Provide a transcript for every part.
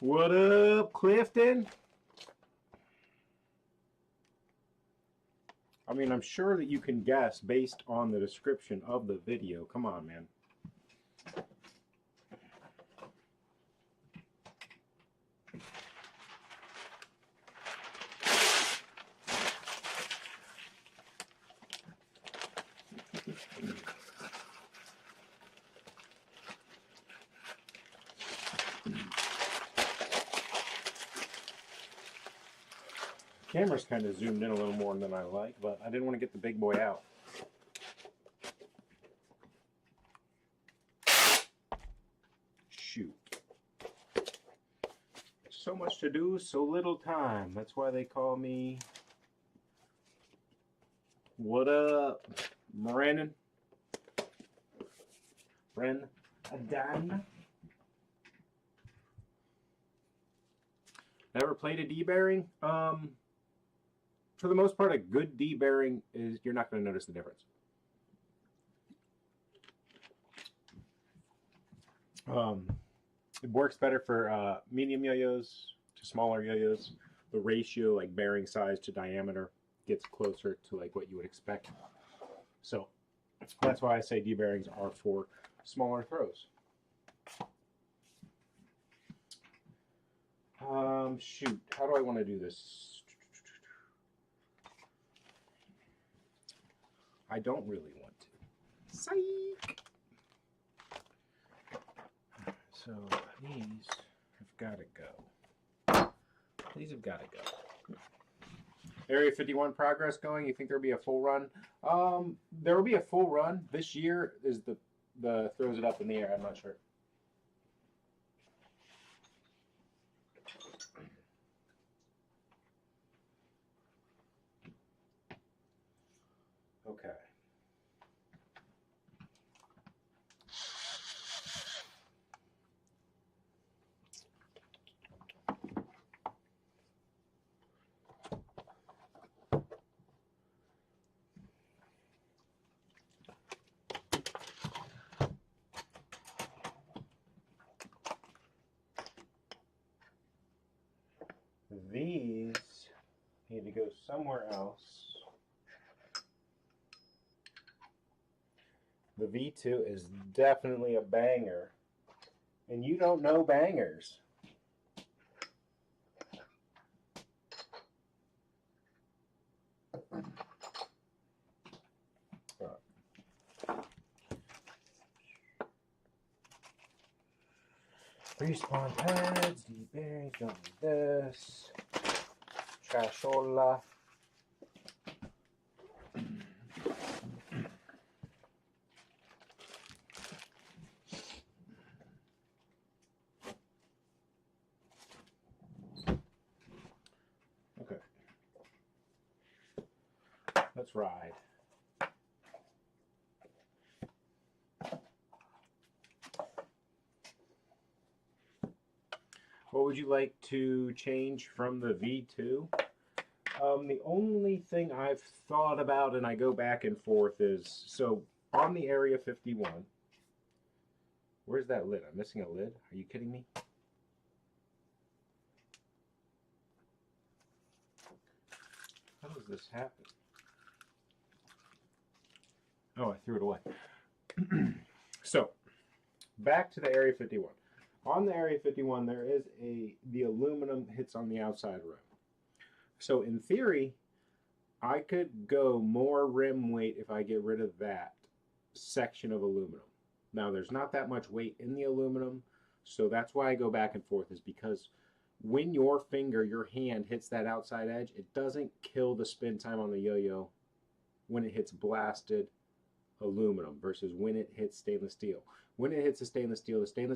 What up, Clifton? I mean, I'm sure that you can guess based on the description of the video. Come on, man. Camera's kind of zoomed in a little more than I like, but I didn't want to get the big boy out. Shoot. So much to do, so little time. That's why they call me... What up, Brennan? Brendan? Never played a D-bearing? For the most part, a good D-bearing is you're not going to notice the difference. It works better for medium yo-yos to smaller yo-yos. The ratio, like bearing size to diameter, gets closer to like what you would expect. So that's why I say D-bearings are for smaller throws. Shoot, how do I want to do this? I don't really want to. Psych! So these have got to go. These have got to go. Area 51 progress going. You think there'll be a full run? There will be a full run. This year is the throws it up in the air. I'm not sure. Okay. These need to go somewhere else. The V2 is definitely a banger, and you don't know bangers. Respawn pads, D-bearings, don't need this. Trashola. Okay. Let's ride. What would you like to change from the V2? The only thing I've thought about, and I go back and forth, is so on the Area 51. Where's that lid? I'm missing a lid. Are you kidding me? How does this happen? Oh, I threw it away. So, back to the Area 51. On the Area 51, there is the aluminum hits on the outside rim. So in theory, I could go more rim weight if I get rid of that section of aluminum. Now, there's not that much weight in the aluminum, so that's why I go back and forth, is because when your finger, your hand hits that outside edge, it doesn't kill the spin time on the yo-yo when it hits blasted aluminum versus when it hits stainless steel. When it hits the stainless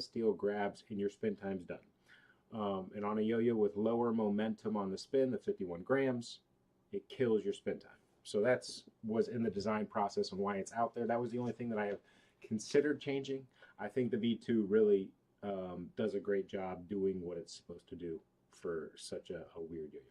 steel grabs and your spin time's done. And on a yo-yo with lower momentum on the spin, the 51 grams, it kills your spin time. So that's was in the design process and why it's out there. That was the only thing that I have considered changing. I think the V2 really does a great job doing what it's supposed to do for such a weird yo-yo.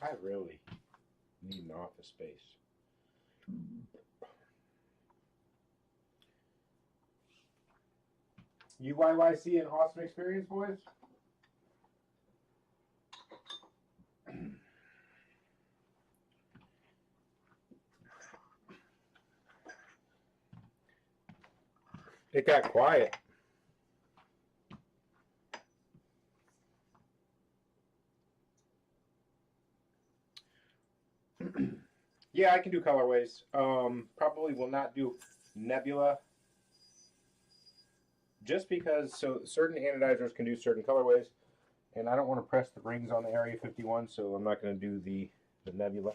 I really need an office space. UYYC an awesome experience, boys? It got quiet. Yeah, I can do colorways. Probably will not do Nebula. Just because, so certain anodizers can do certain colorways, and I don't want to press the rings on the Area 51, so I'm not going to do the Nebula.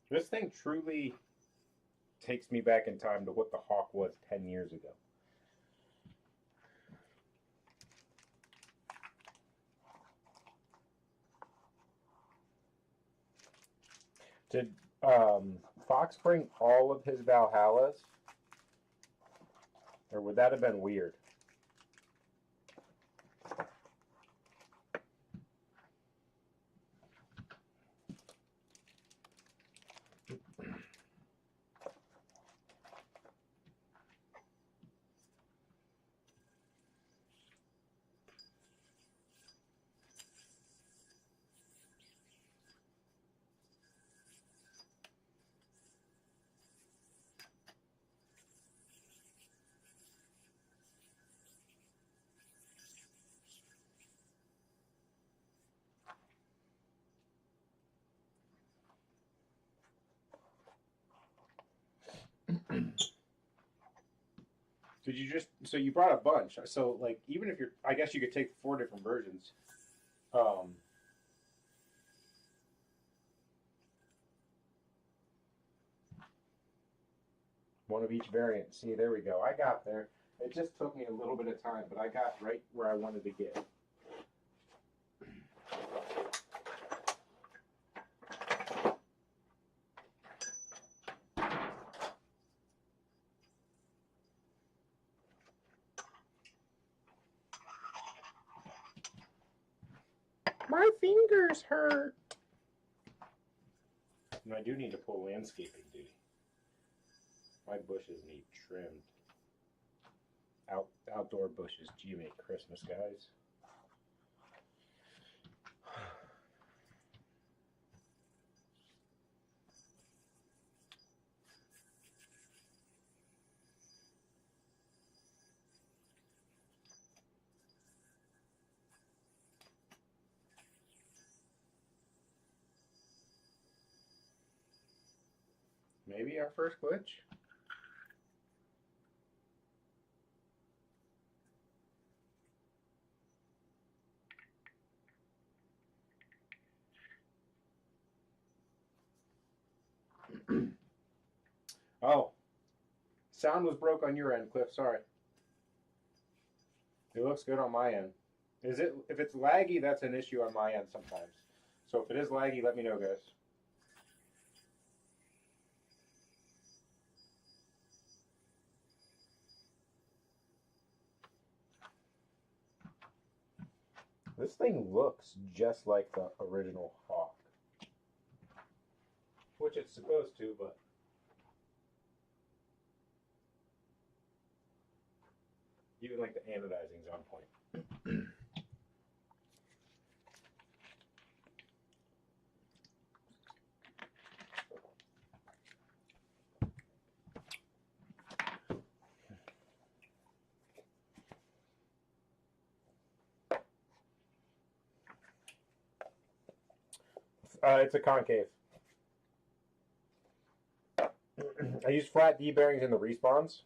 This thing truly takes me back in time to what the Hawk was 10 years ago. Did Fox bring all of his Valhallas? Or would that have been weird? Did you just, so you brought a bunch. So like, even if you're, I guess you could take 4 different versions. One of each variant. See, there we go. I got there. It just took me a little bit of time, but I got right where I wanted to get. My fingers hurt. And I do need to pull landscaping duty. My bushes need trimmed. Outdoor bushes. Gee, make Christmas, guys. Maybe our first glitch? Oh. Sound was broke on your end, Cliff. Sorry. It looks good on my end. Is it? If it's laggy, that's an issue on my end sometimes. So if it is laggy, let me know, guys. This thing looks just like the original Hawk. Which it's supposed to, but... even like the anodizing's on point. It's a concave. I use flat D bearings in the respawns.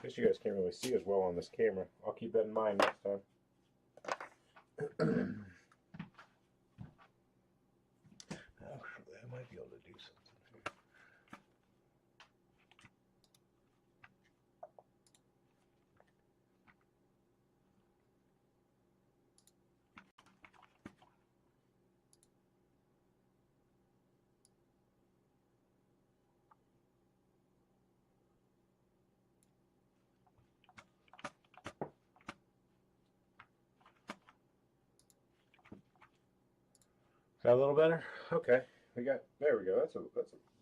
guess you guys can't really see as well on this camera. I'll keep that in mind next time. Actually, I might be able to do something. That a little better? Okay. There we go. That's a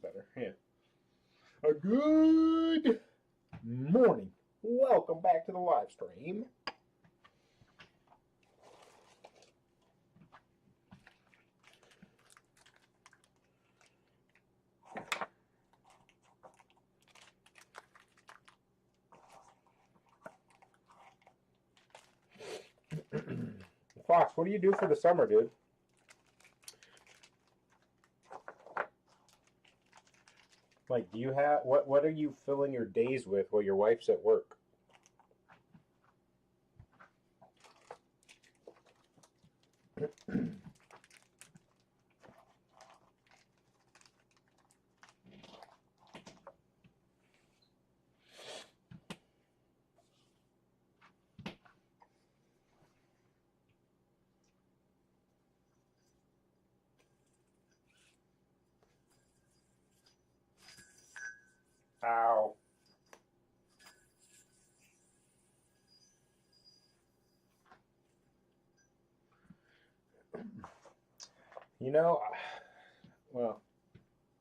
better. Yeah. A good morning. Welcome back to the live stream. Fox, what do you do for the summer, dude? Like, do you have what are you filling your days with while your wife's at work? Ow. You know, well,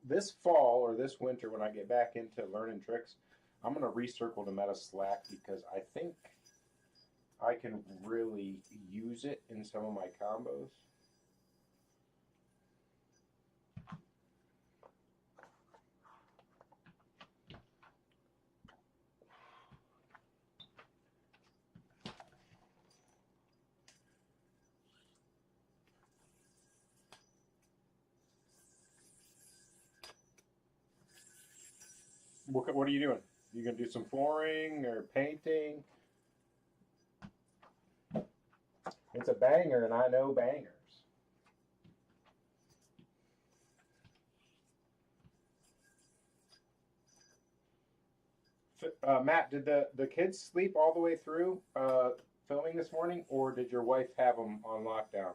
this fall or this winter when I get back into learning tricks, I'm going to recircle the meta slack because I think I can really use it in some of my combos. What are you doing? You gonna do some flooring or painting? It's a banger, and I know bangers. Matt, did the kids sleep all the way through filming this morning, or did your wife have them on lockdown?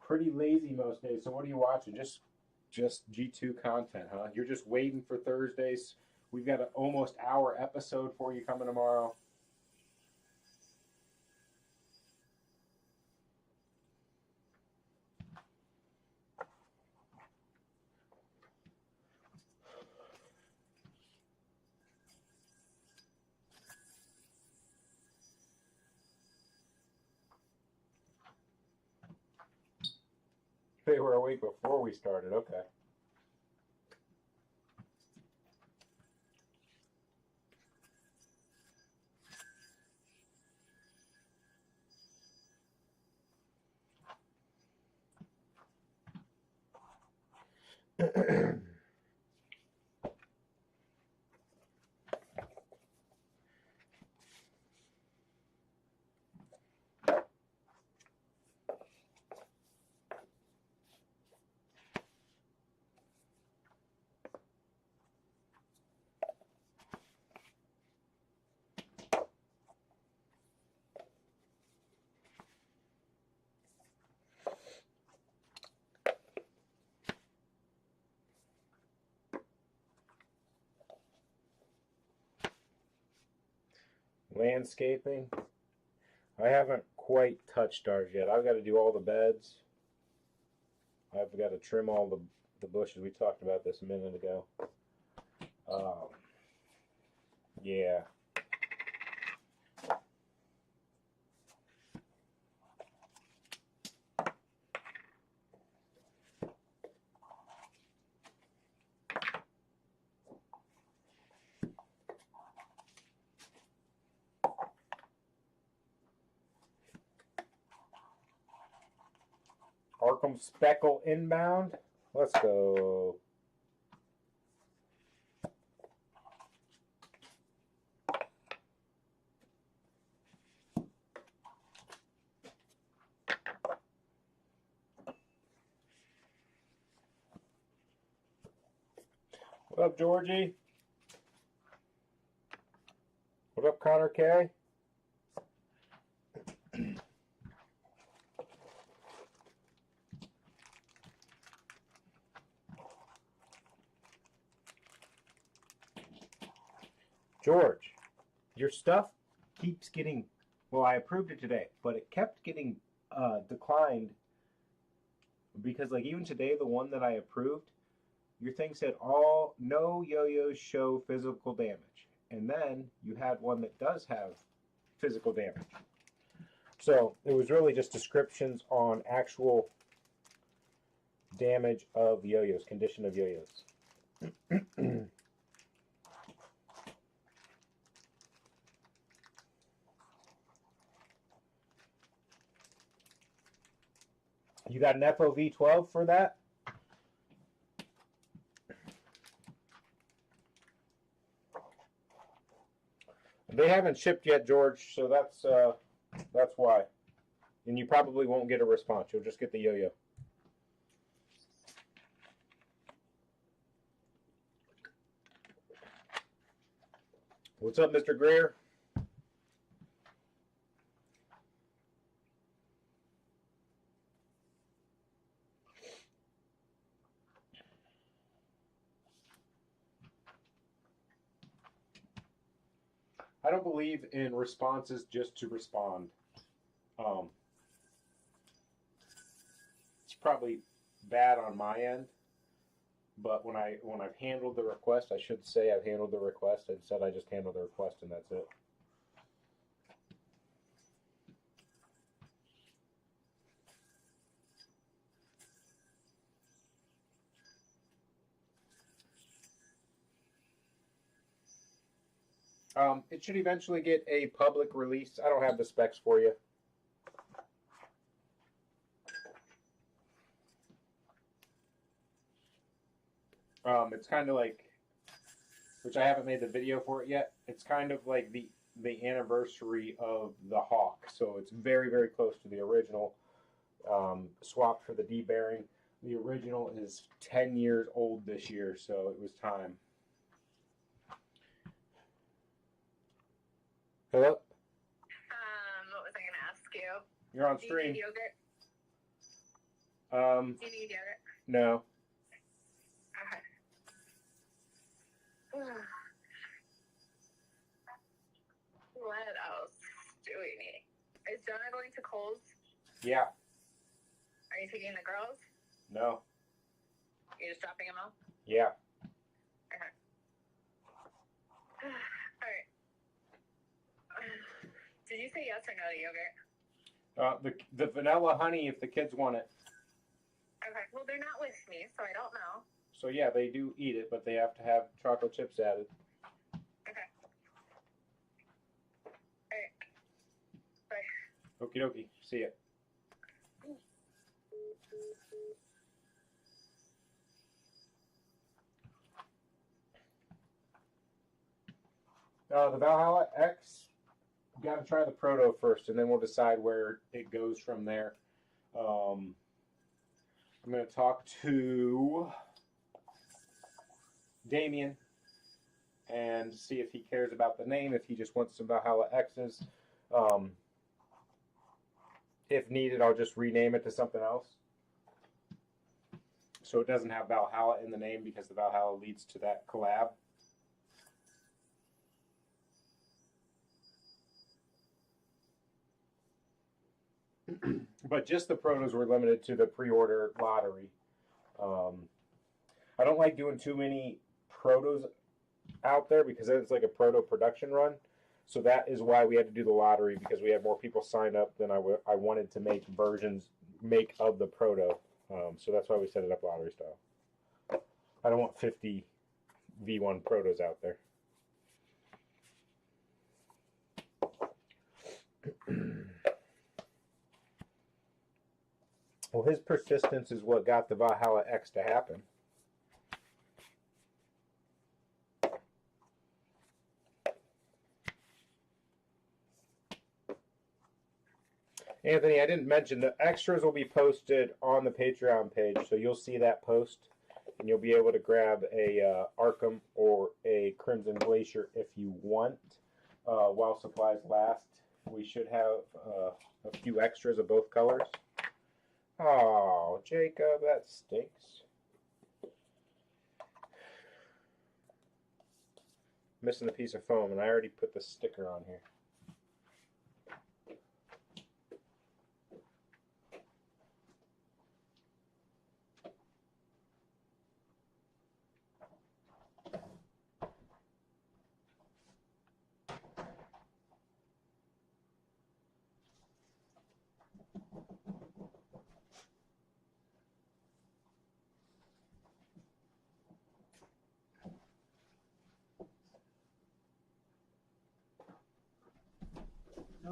Pretty lazy most days. So what are you watching? Just G2 content, huh? You're just waiting for Thursdays. We've got an almost hour episode for you coming tomorrow. They were awake before we started. Okay. Landscaping. I haven't quite touched ours yet. I've got to do all the beds. I've got to trim all the bushes. We talked about this a minute ago. Yeah. Arkham Speckle inbound. Let's go. What up, Georgie? What up, Connor K? George, your stuff keeps getting, well, I approved it today, but it kept getting declined because, like, even today, the one that I approved, your thing said all no yo-yos show physical damage. And then you had one that does have physical damage. So it was really just descriptions on actual damage of yo-yos, condition of yo-yos. You got an FOV12 for that? They haven't shipped yet, George, so that's why. And you probably won't get a response. You'll just get the yo-yo. What's up, Mr. Greer? I don't believe in responses just to respond. It's probably bad on my end, but when I've handled the request, I should say I've handled the request. Instead, I just handled the request and that's it. It should eventually get a public release. I don't have the specs for you. It's kind of like, which I haven't made the video for it yet. It's kind of like the anniversary of the Hawk, so it's very, very close to the original. Swapped for the D bearing. The original is 10 years old this year, so it was time. Hello? What was I going to ask you? You're on stream. Do you need yogurt? Do you need yogurt? No. Okay. What else do we need? Is Jonah going to Kohl's? Yeah. Are you taking the girls? No. You're just dropping them off? Yeah. Okay. All right. Did you say yes or no to yogurt? The vanilla honey if the kids want it. Okay. Well, they're not with me, so I don't know. So yeah, they do eat it, but they have to have chocolate chips added. Okay. All right. Bye. Okie dokie. See ya. The Valhalla X, you got to try the Proto first, and then we'll decide where it goes from there. I'm going to talk to Damien and see if he cares about the name, if he just wants some Valhalla X's. If needed, I'll just rename it to something else. So it doesn't have Valhalla in the name because the Valhalla leads to that collab. But just the Protos were limited to the pre-order lottery. I don't like doing too many Protos out there because then it's like a Proto production run. So that is why we had to do the lottery, because we had more people sign up than I wanted to make of the Proto. So that's why we set it up lottery style. I don't want 50 V1 Protos out there. Well, his persistence is what got the Valhalla X to happen. Anthony, I didn't mention the extras will be posted on the Patreon page, so you'll see that post, and you'll be able to grab a Arkham or a Crimson Glacier if you want. While supplies last, we should have a few extras of both colors. Oh, Jacob, that stinks. Missing a piece of foam, and I already put the sticker on here.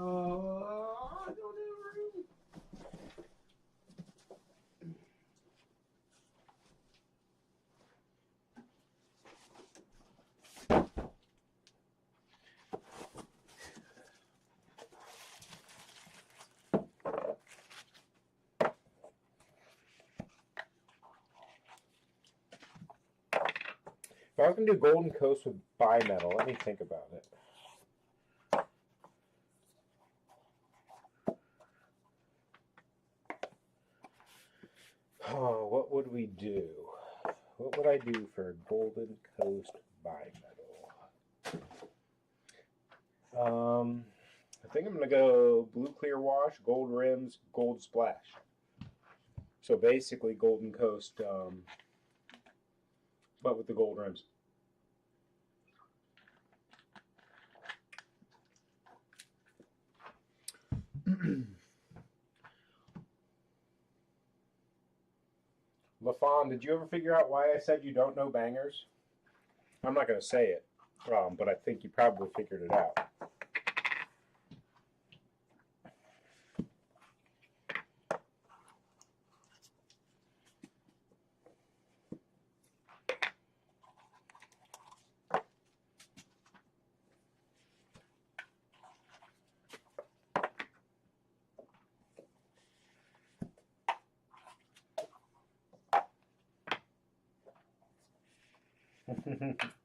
Oh, I don't have room. If I was going to do Golden Coast with bimetal, let me think about it. Oh, what would we do? What would I do for Golden Coast bimetal? I think I'm going to go blue clear wash, gold rims, gold splash. So basically Golden Coast, but with the gold rims. LaFawn, did you ever figure out why I said you don't know bangers? I'm not going to say it, but I think you probably figured it out.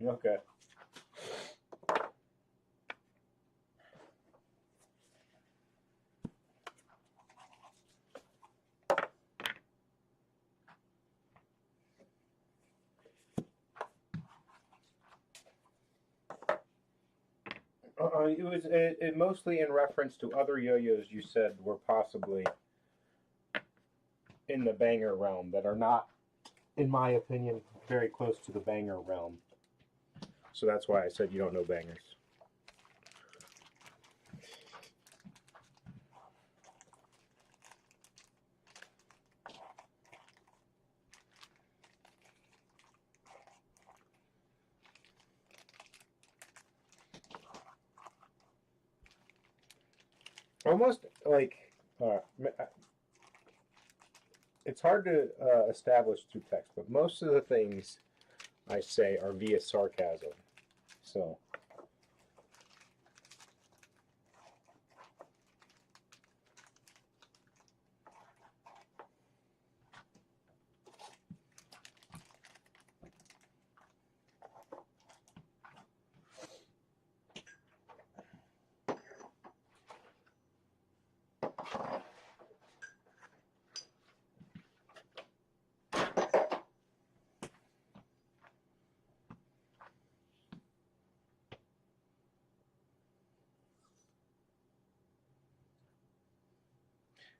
Okay. It was mostly in reference to other yo-yos you said were possibly in the banger realm that are not, in my opinion, very close to the banger realm. So that's why I said you don't know bangers. Almost like it's hard to establish through text, but most of the things I say are via sarcasm. So.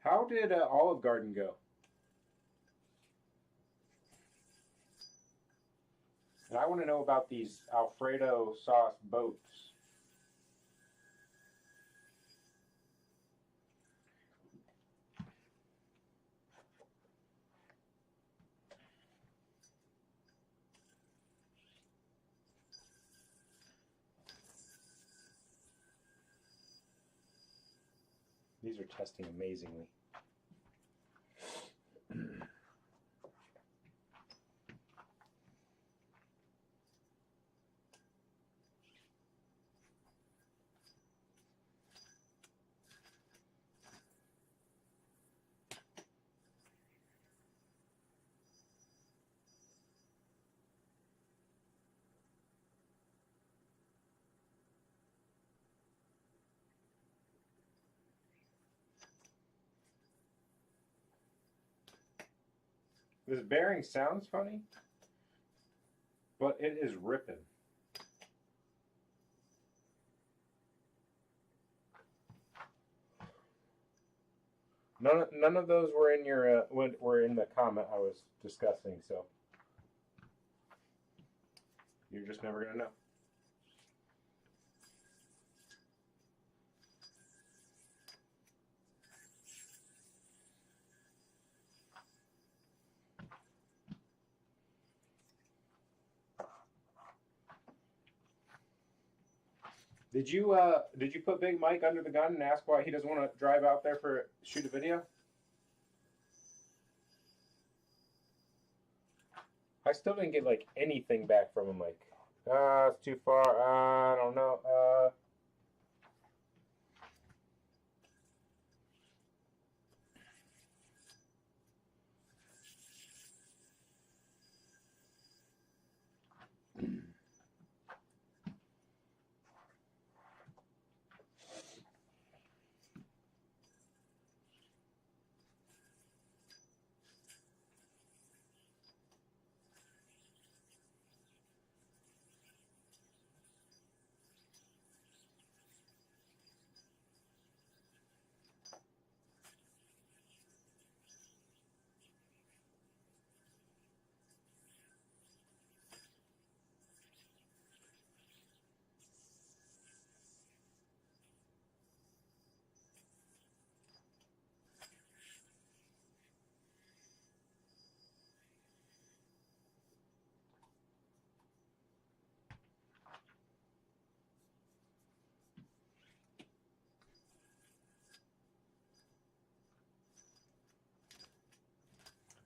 How did Olive Garden go? And I want to know about these Alfredo sauce boats. These are testing amazingly. This bearing sounds funny, but it is ripping. None of those were in your were in the comment I was discussing, so you're just never gonna know. Did you put Big Mike under the gun and ask why he doesn't want to drive out there for shoot a video? I still didn't get like anything back from him. Like, it's too far. I don't know.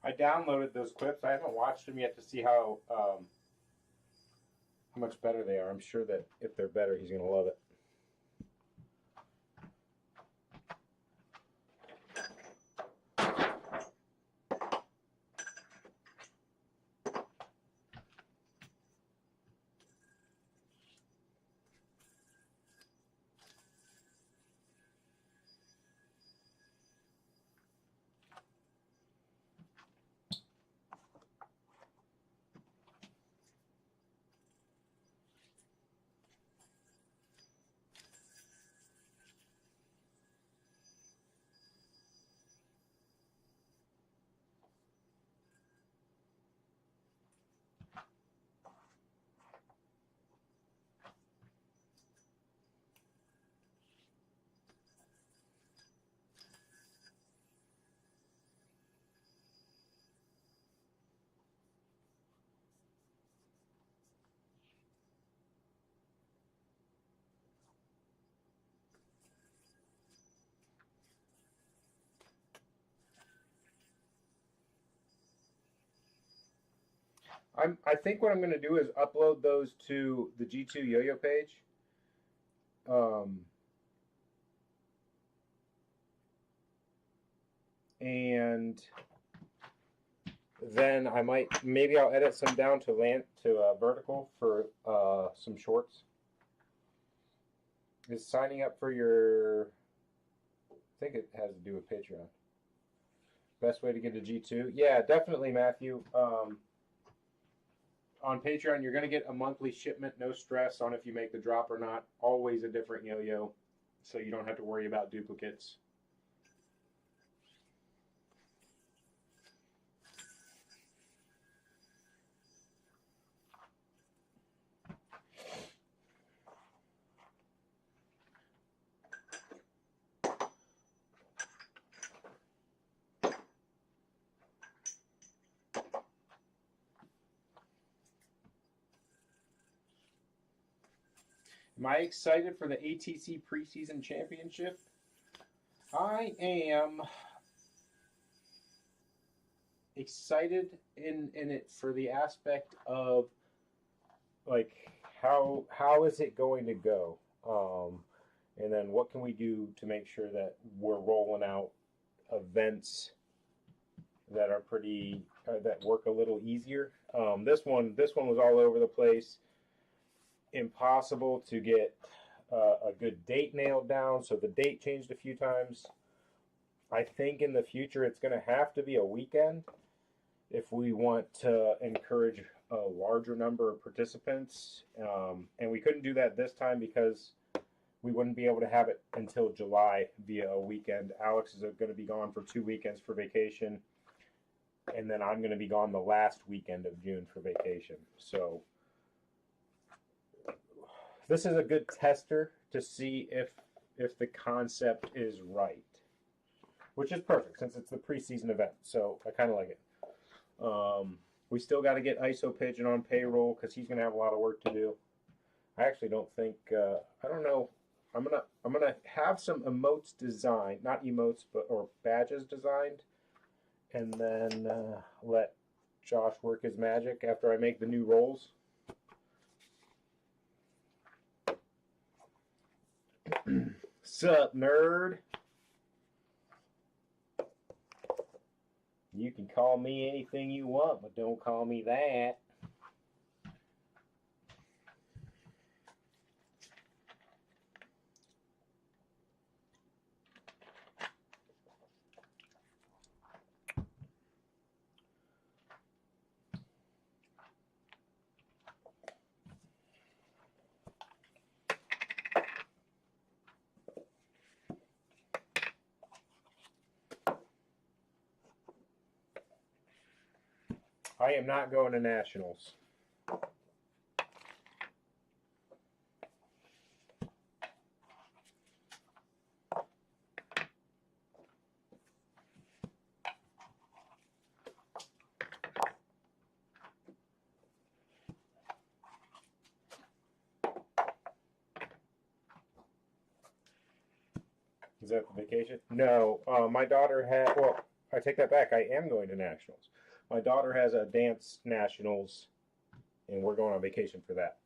I downloaded those clips. I haven't watched them yet to see how much better they are. I'm sure that if they're better, he's gonna love it. I think what I'm going to do is upload those to the G2 Yo-Yo page. And then I might, maybe I'll edit some down to vertical for some shorts. Is signing up for your, I think it has to do with Patreon. Best way to get a G2? Yeah, definitely, Matthew. On Patreon, you're going to get a monthly shipment, no stress on if you make the drop or not. Always a different yo-yo, so you don't have to worry about duplicates. Am I excited for the ATC preseason championship? I am excited in it for the aspect of like how is it going to go, and then what can we do to make sure that we're rolling out events that are pretty that work a little easier. This one was all over the place. Impossible to get a good date nailed down, so the date changed a few times. I think in the future it's going to have to be a weekend, if we want to encourage a larger number of participants. And we couldn't do that this time because we wouldn't be able to have it until July via a weekend. Alex is going to be gone for 2 weekends for vacation, and then I'm going to be gone the last weekend of June for vacation. So this is a good tester to see if the concept is right, which is perfect since it's the preseason event. So I kind of like it. We still got to get ISO Pigeon on payroll because he's going to have a lot of work to do. I actually don't think I don't know. I'm gonna have some emotes designed, not emotes, or badges designed, and then let Josh work his magic after I make the new roles. Sup, nerd? You can call me anything you want, but don't call me that. I am not going to nationals. Is that the vacation? No. My daughter had, well, I take that back. I am going to nationals. My daughter has a dance nationals, and we're going on vacation for that.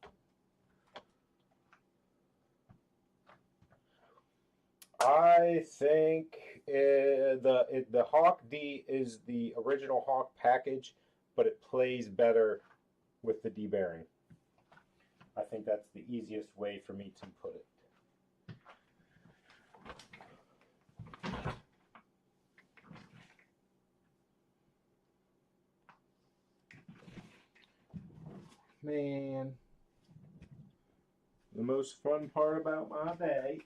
I think the Hawk D is the original Hawk package, but it plays better with the D-bearing. I think that's the easiest way for me to put it. Man, the most fun part about my day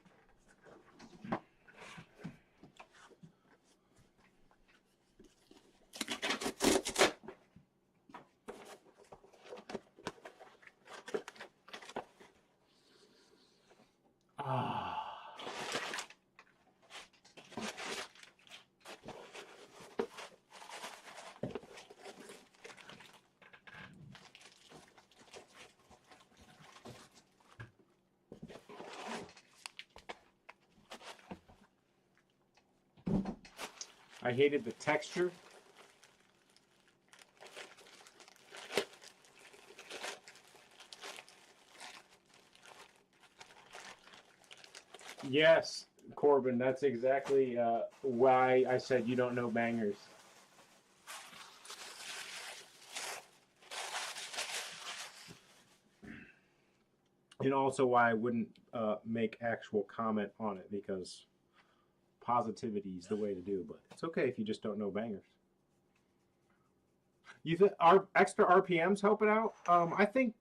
I hated the texture. Yes, Corbin, that's exactly why I said you don't know bangers. And also why I wouldn't make actual comment on it, because positivity is the way to do, but it's okay if you just don't know bangers. You think our extra RPMs help it out? I think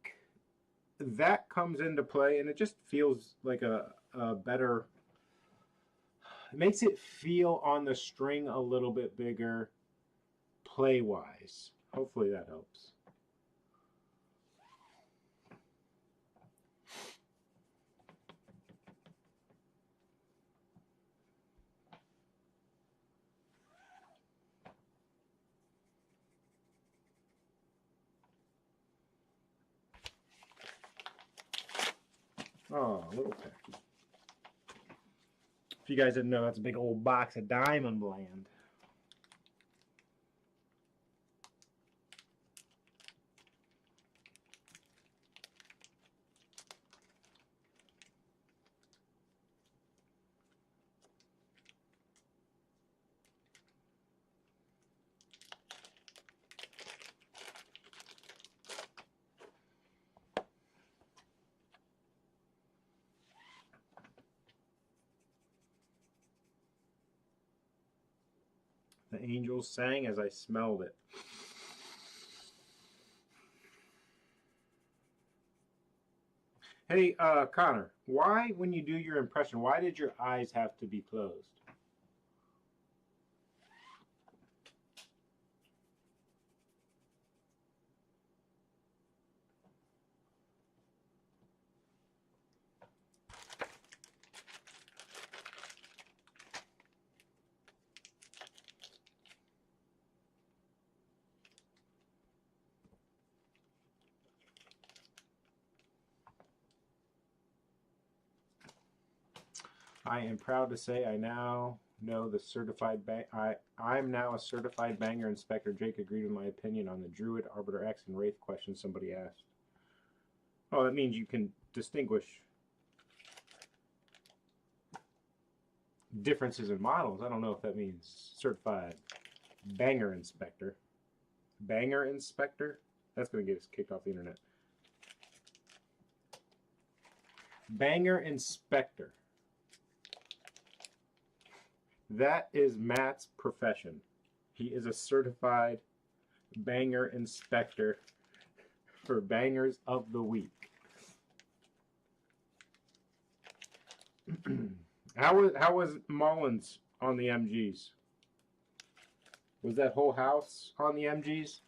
that comes into play, and it just feels like a better. It makes it feel on the string a little bit bigger, play wise. Hopefully that helps. Oh, a little tacky. If you guys didn't know, that's a big old box of Diamond Blend. The angels sang as I smelled it. Hey, Connor, why, when you do your impression, why did your eyes have to be closed? I am proud to say I now know the certified I'm now a certified banger inspector. Jake agreed with my opinion on the Druid, Arbiter X, and Wraith question somebody asked. Oh, that means you can distinguish differences in models. I don't know if that means certified banger inspector. Banger inspector? That's going to get us kicked off the internet. Banger inspector. That is Matt's profession. He is a certified banger inspector for Bangers of the Week. How was Mullins on the MGs? Was that whole house on the MGs?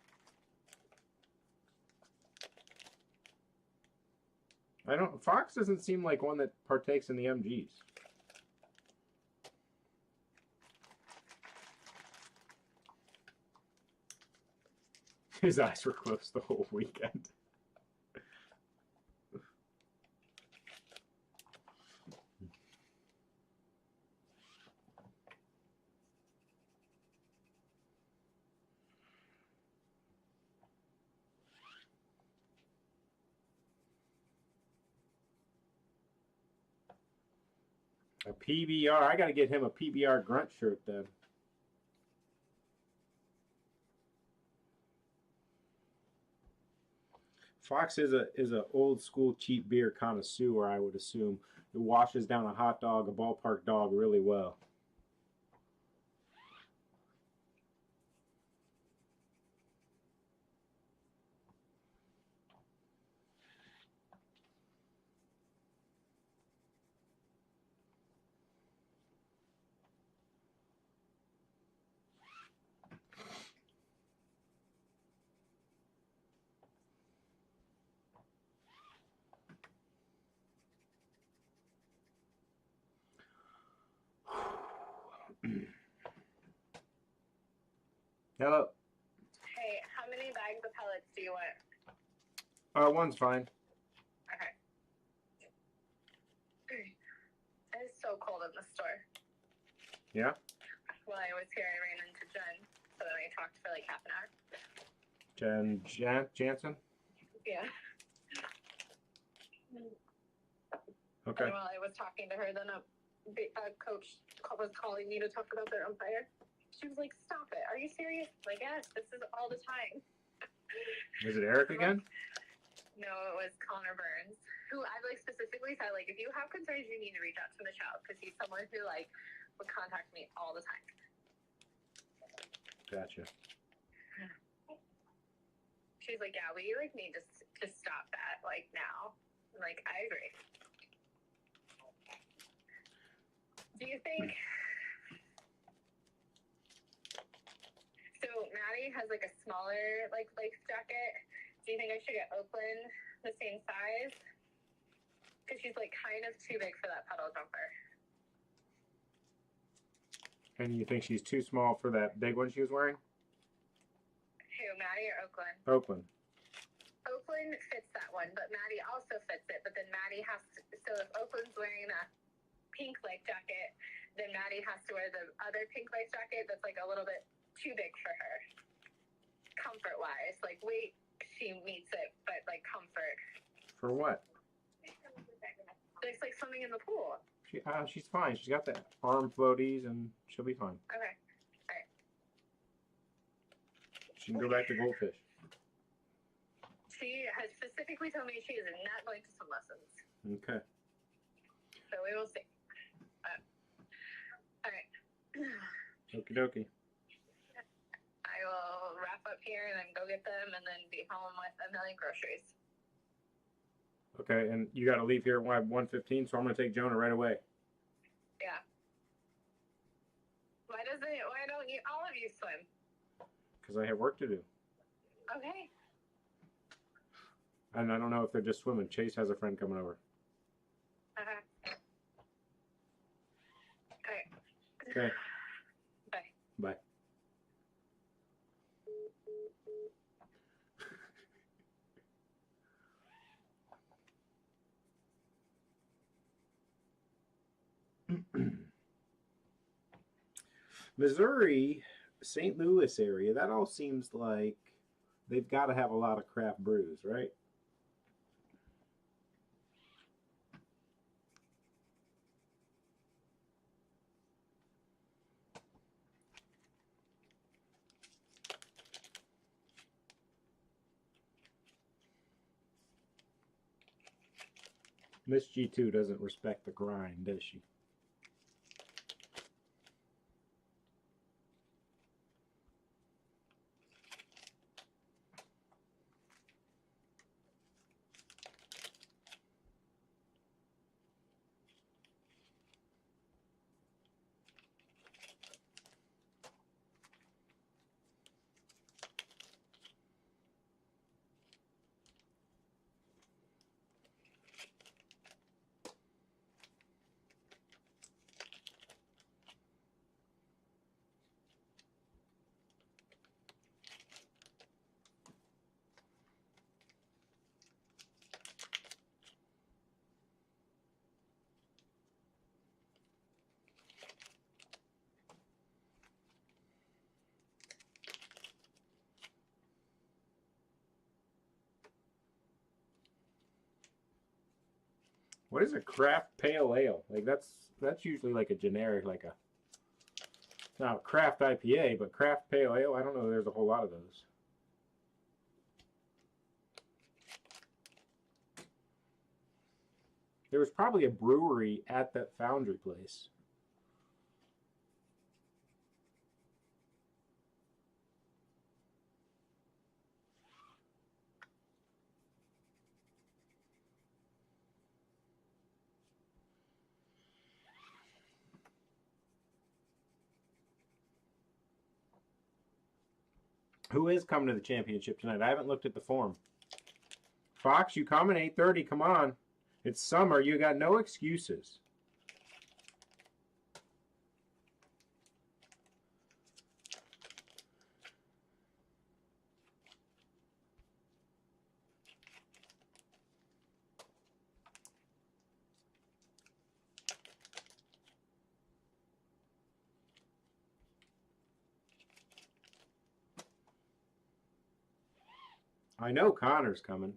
Fox doesn't seem like one that partakes in the MGs. His eyes were closed the whole weekend. A PBR. I got to get him a PBR grunt shirt then. Fox is a old school cheap beer connoisseur, I would assume. It washes down a hot dog, a ballpark dog, really well. Hello. Hey, how many bags of pellets do you want? One's fine. Okay. It is so cold in the store. Yeah? While I was here, I ran into Jen, so then I talked for like half an hour. Jen Jansen? Yeah. Okay. And while I was talking to her, then a coach was calling me to talk about their umpire. She was like, "Stop it! Are you serious?" I'm like, yes, this is all the time. Is it Eric again? No, it was Connor Burns, who I like specifically said, like, if you have concerns, you need to reach out to Michelle because he's someone who like would contact me all the time. Gotcha. She's like, yeah, we like need to stop that like now. I'm like, I agree. Do you think? So Maddie has like a smaller like life jacket. Do you think I should get Oakland the same size? Because she's like kind of too big for that puddle jumper. And you think she's too small for that big one she was wearing? Who, Maddie or Oakland? Oakland. Oakland fits that one, but Maddie also fits it. But then Maddie has to. So if Oakland's wearing that pink life jacket, then Maddie has to wear the other pink life jacket that's like a little bit too big for her, comfort wise. Like weight, she meets it, but like comfort. For what? It's like swimming in the pool. She's fine. She's got the arm floaties, and she'll be fine. Okay. All right. She can go back to goldfish. She has specifically told me she is not going to swim lessons. Okay. So we will see. All right. Okie dokie. I will wrap up here and then go get them and then be home with a million groceries. Okay, and you got to leave here at 1:15, so I'm going to take Jonah right away. Yeah. Why don't you, all of you swim? Because I have work to do. Okay. And I don't know if they're just swimming. Chase has a friend coming over. Okay. Okay. Bye. Bye. Missouri, St. Louis area, that all seems like they've got to have a lot of craft brews, right? Miss G2 doesn't respect the grind, does she? What is a craft pale ale? Like that's usually like a generic, like a not a craft IPA, but craft pale ale. I don't know. There's a whole lot of those. There was probably a brewery at that foundry place. Who is coming to the championship tonight? I haven't looked at the form. Fox, you coming 8:30? Come on. It's summer. You got no excuses. I know Connor's coming.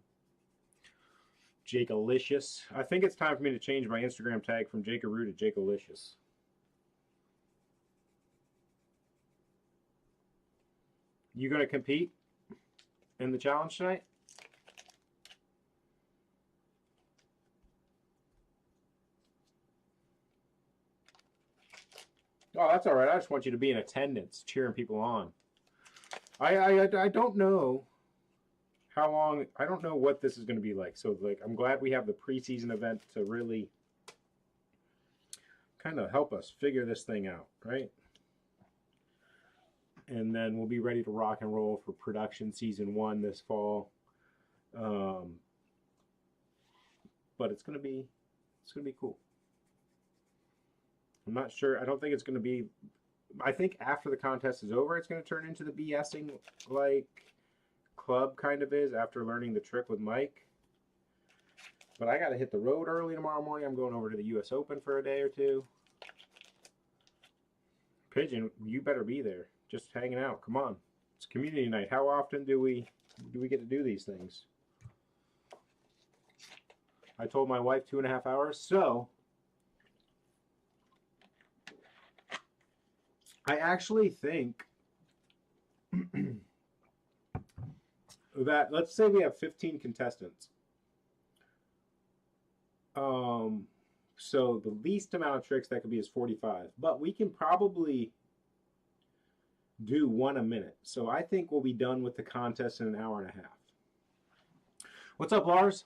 Jake-alicious. I think it's time for me to change my Instagram tag from Jake-a-roo to Jake-alicious. You going to compete in the challenge tonight? Oh, that's all right. I just want you to be in attendance, cheering people on. I don't know how long. I don't know what this is going to be like. So, like, I'm glad we have the preseason event to really kind of help us figure this thing out, right? And then we'll be ready to rock and roll for production season 1 this fall. But it's gonna be cool. I'm not sure. I don't think it's gonna be. I think after the contest is over, it's gonna turn into the BSing like club kind of is after learning the trick with Mike. But I got to hit the road early tomorrow morning. I'm going over to the U.S. Open for a day or two. Pigeon, you better be there. Just hanging out. Come on. It's community night. How often do we get to do these things? I told my wife 2.5 hours. So I actually think that, let's say we have 15 contestants. So the least amount of tricks that could be is 45, but we can probably do 1 a minute. So I think we'll be done with the contest in an hour and a half. What's up, Lars?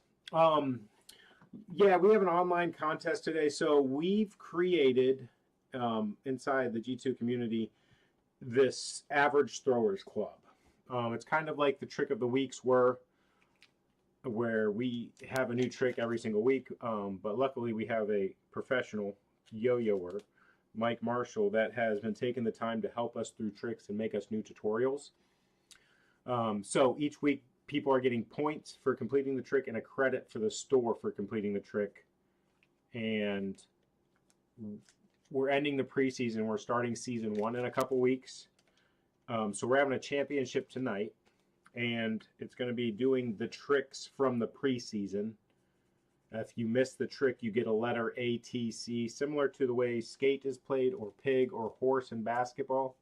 Yeah, we have an online contest today. So we've created inside the G2 community this average throwers club. It's kind of like the trick of the weeks where we have a new trick every single week. But luckily, we have a professional yo-yoer, Mike Marshall, that has been taking the time to help us through tricks and make us new tutorials. So each week, people are getting points for completing the trick and a credit for the store for completing the trick. And we're ending the preseason. We're starting season 1 in a couple weeks. So we're having a championship tonight, and it's going to be doing the tricks from the preseason. If you miss the trick, you get a letter A, T, C, similar to the way skate is played, or pig, or horse in basketball.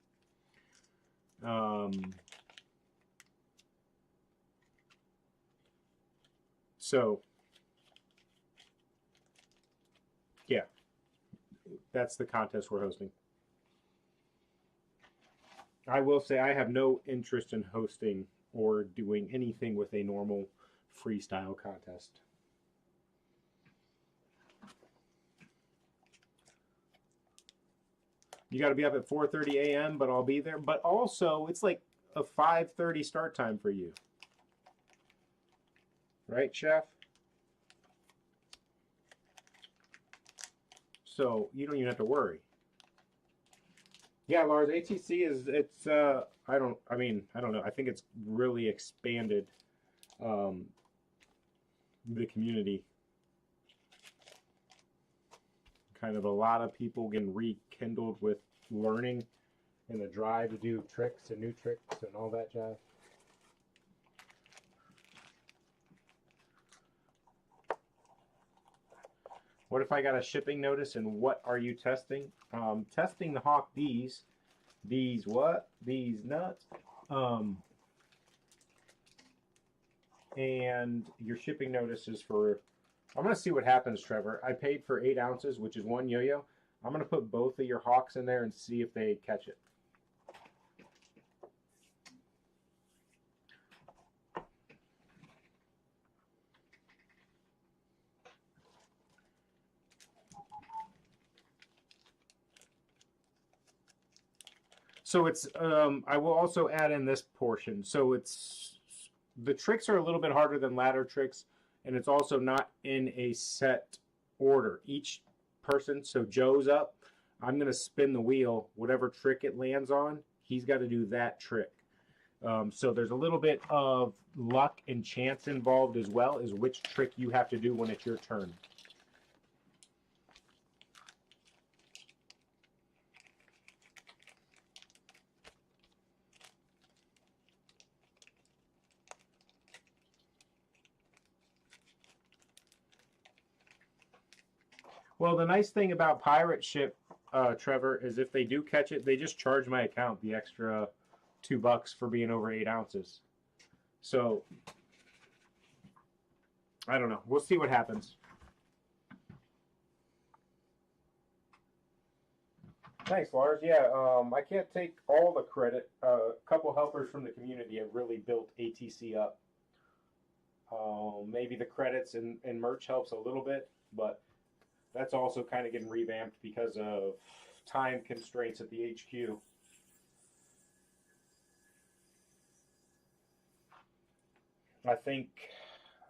So, yeah, that's the contest we're hosting. I will say I have no interest in hosting or doing anything with a normal freestyle contest. You got to be up at 4:30 a.m., but I'll be there. But also, it's like a 5:30 start time for you. Right, Chef? So you don't even have to worry. Yeah, Lars, ATC it's I don't know. I think it's really expanded the community. Kind of a lot of people getting rekindled with learning and the drive to do tricks and new tricks and all that jazz. What if I got a shipping notice and what are you testing? Testing the Hawk D's. These what? These nuts. And your shipping notice is for, I'm going to see what happens, Trevor. I paid for 8 ounces, which is 1 yo-yo. I'm going to put both of your Hawks in there and see if they catch it. So it's, I will also add in this portion. So it's, the tricks are a little bit harder than ladder tricks, and it's also not in a set order. Each person, so Joe's up, I'm going to spin the wheel. Whatever trick it lands on, he's got to do that trick. So there's a little bit of luck and chance involved as well as which trick you have to do when it's your turn. Well, the nice thing about Pirate Ship, Trevor, is if they do catch it, they just charge my account the extra $2 for being over 8 ounces. So, I don't know. We'll see what happens. Thanks, Lars. Yeah, I can't take all the credit. A couple helpers from the community have really built ATC up. Maybe the credits and merch helps a little bit, but that's also kind of getting revamped because of time constraints at the HQ. I think,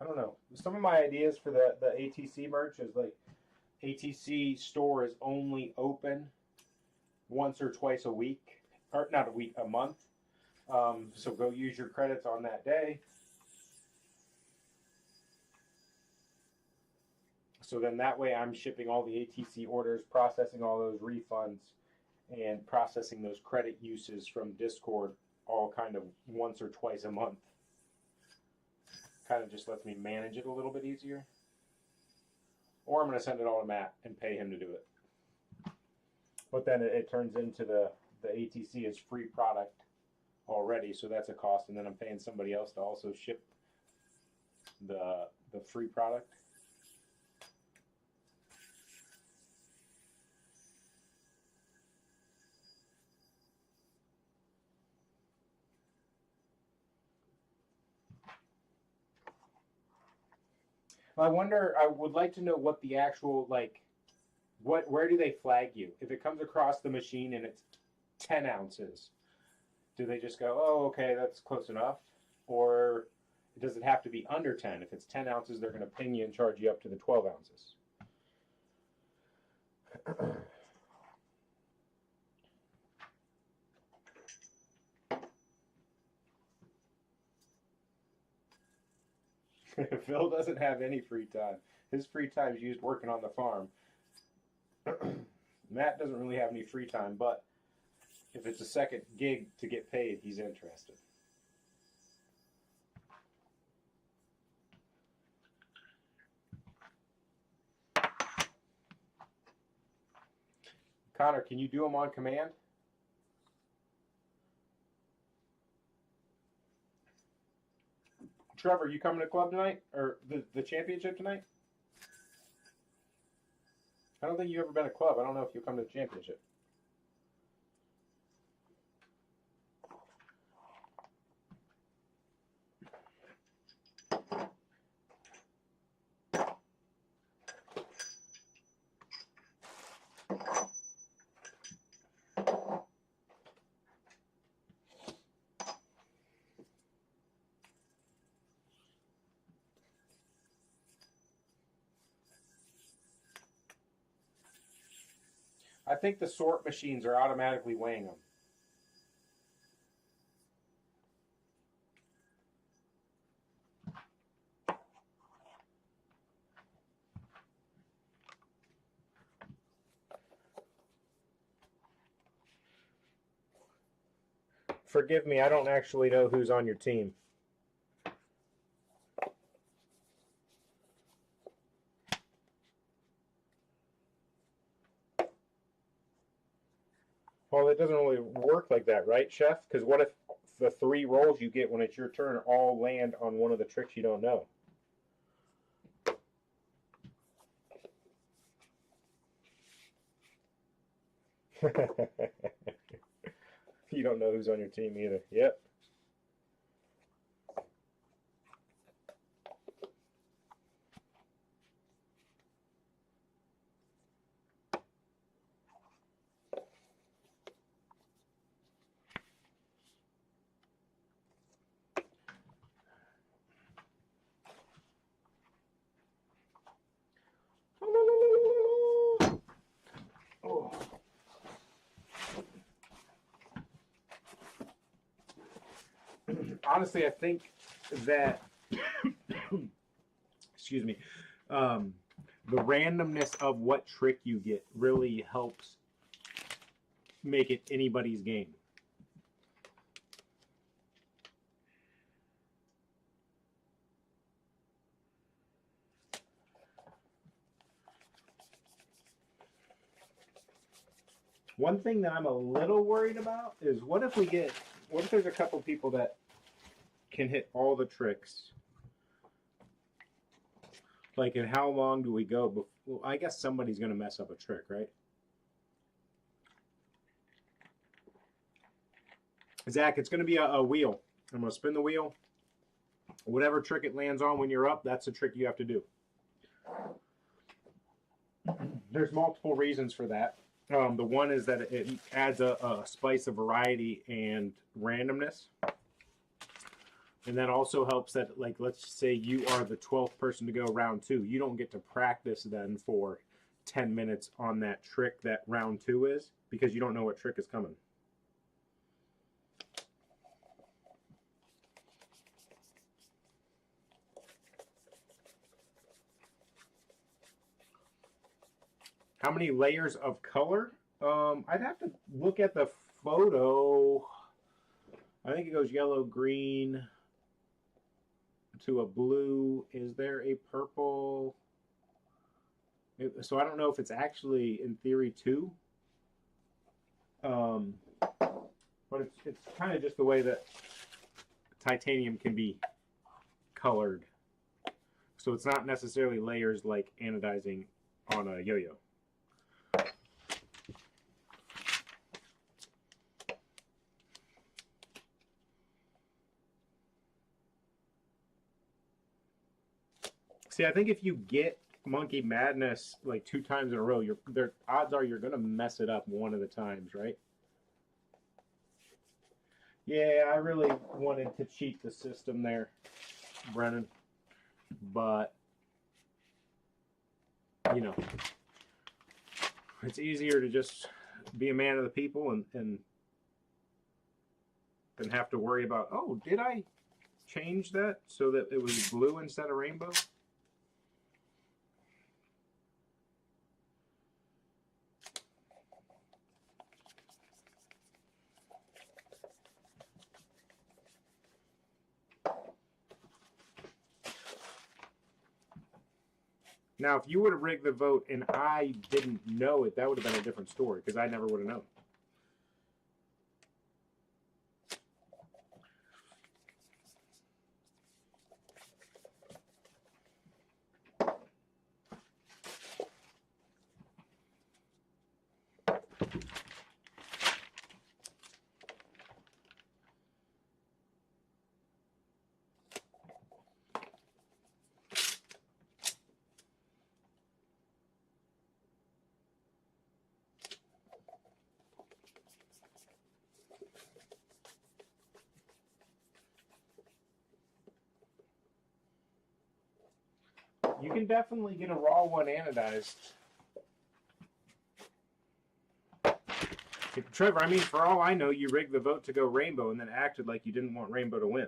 I don't know, some of my ideas for the ATC merch is like ATC store is only open once or twice a week, or not a week, a month. So go use your credits on that day. So then that way I'm shipping all the ATC orders, processing all those refunds, and processing those credit uses from Discord all kind of once or twice a month. Kind of just lets me manage it a little bit easier. Or I'm going to send it all to Matt and pay him to do it. But then it turns into the ATC is free product already, so that's a cost, and then I'm paying somebody else to also ship the free product. I wonder, I would like to know what the actual, like, where do they flag you? If it comes across the machine and it's 10 ounces, do they just go, oh, okay, that's close enough? Or does it have to be under 10? If it's 10 ounces, they're going to ping you and charge you up to the 12 ounces. Phil doesn't have any free time. His free time is used working on the farm. Matt doesn't really have any free time, but if it's a second gig to get paid, he's interested. Connor, can you do them on command? Trevor, you coming to club tonight? Or the championship tonight? I don't think you've ever been to club. I don't know if you'll come to the championship. I think the sort machines are automatically weighing them. Forgive me, I don't actually know who's on your team. Well, it doesn't really work like that, right, Chef? Because what if the 3 rolls you get when it's your turn all land on one of the tricks you don't know? You don't know who's on your team either. Yep. Oh. Honestly, I think that excuse me, the randomness of what trick you get really helps make it anybody's game. One thing that I'm a little worried about is what if there's a couple people that can hit all the tricks? Like, and how long do we go before? Well, I guess somebody's going to mess up a trick, right? Zach, it's going to be a wheel. I'm going to spin the wheel. Whatever trick it lands on when you're up, that's the trick you have to do. There's multiple reasons for that. The one is that it adds a spice of variety and randomness. And that also helps that, like, let's say you are the 12th person to go round 2. You don't get to practice then for 10 minutes on that trick that round 2 is, because you don't know what trick is coming. How many layers of color? I'd have to look at the photo. I think it goes yellow, green to a blue. Is there a purple? So I don't know if it's actually in theory 2. But it's kind of just the way that titanium can be colored. So it's not necessarily layers like anodizing on a yo-yo. See, I think if you get Monkey Madness like 2 times in a row, their odds are you're gonna mess it up one of the times, right? Yeah, I really wanted to cheat the system there, Brennan, but you know, it's easier to just be a man of the people and than have to worry about, oh, did I change that so that it was blue instead of rainbow? Now, if you would have rigged the vote and I didn't know it, that would have been a different story because I never would have known. You can definitely get a raw one anodized. Trevor, I mean, for all I know, you rigged the vote to go rainbow and then acted like you didn't want rainbow to win.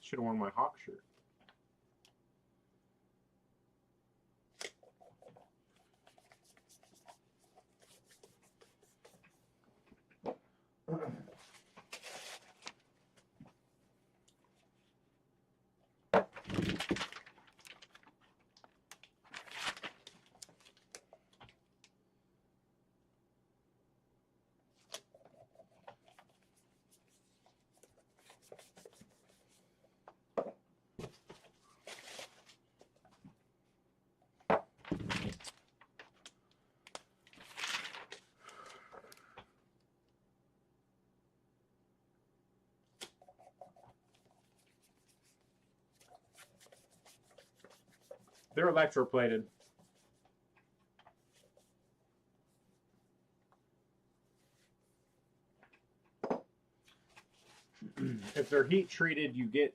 Should have worn my Hawk shirt. They're electroplated. If they're heat treated, you get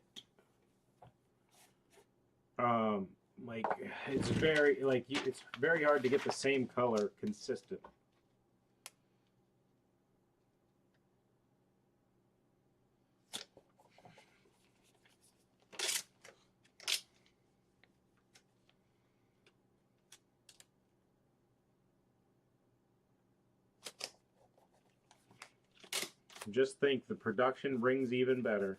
like it's very it's very hard to get the same color consistent. Just think, the production rings even better.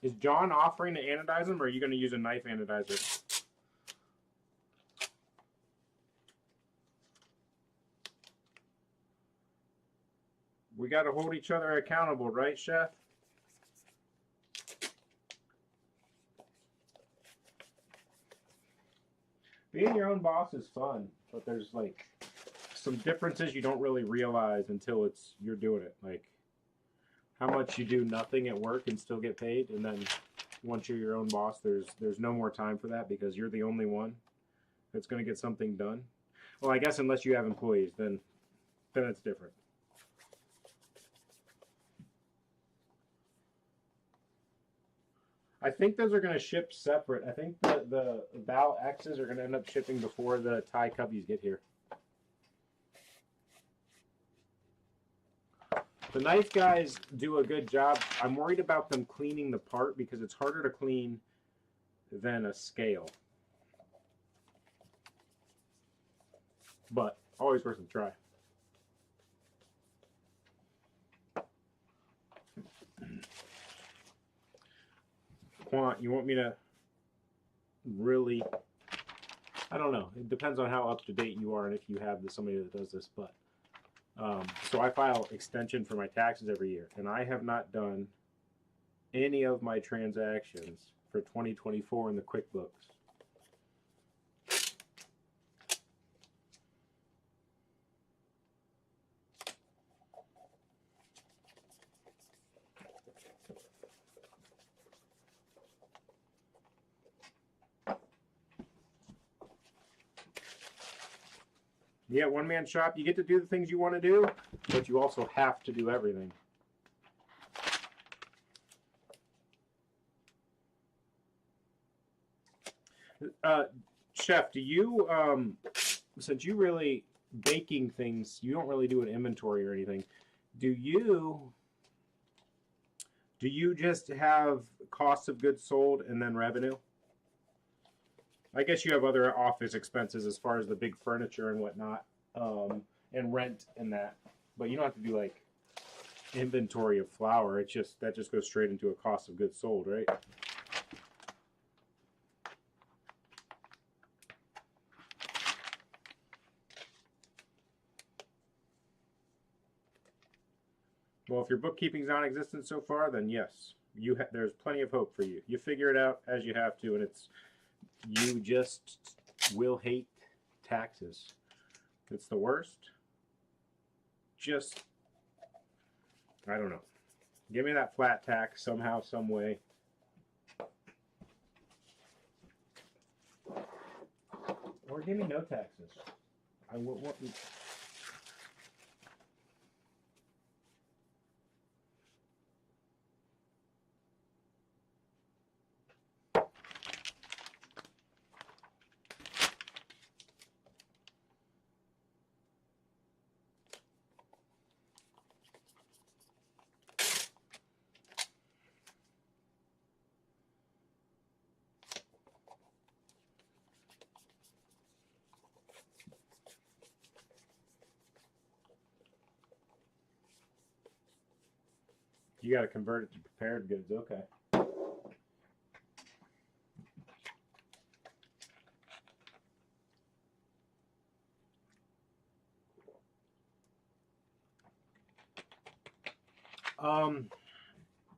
Is John offering to anodize them, or are you going to use a knife anodizer? We got to hold each other accountable, right, Chef? Being your own boss is fun, but there's like some differences you don't really realize until you're doing it. Like how much you do nothing at work and still get paid, and then once you're your own boss, there's no more time for that because you're the only one that's going to get something done. Well, I guess unless you have employees, then it's different. I think those are going to ship separate. I think the Val X's are going to end up shipping before the Thai Cubbies get here. The knife guys do a good job. I'm worried about them cleaning the part because it's harder to clean than a scale. But always worth a try. Quant, you want me to really, I don't know. It depends on how up to date you are and if you have somebody that does this, but so I file extension for my taxes every year, and I have not done any of my transactions for 2024 in the QuickBooks. Yeah, one-man shop, you get to do the things you want to do, but you also have to do everything. Chef, do you, since you really, baking things, you don't really do an inventory or anything, do you just have cost of goods sold and then revenue? I guess you have other office expenses as far as the big furniture and whatnot, and rent and that. But you don't have to do like inventory of flour. It's just that just goes straight into a cost of goods sold, right? Well, if your bookkeeping's non-existent so far, then yes, there's plenty of hope for you. You figure it out as you have to, and you just will hate taxes. It's the worst. Just, I don't know. Give me that flat tax somehow, some way. Or give me no taxes. I want. You got to convert it to prepared goods. Okay.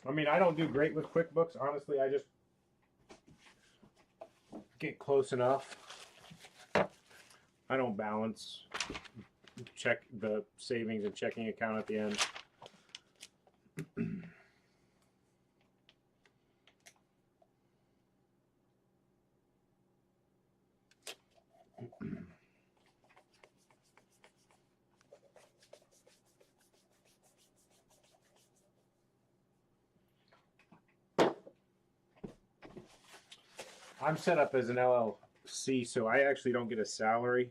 I mean, I don't do great with QuickBooks. Honestly, I just get close enough. I don't balance. Check the savings and checking account at the end. I'm set up as an LLC, so I actually don't get a salary.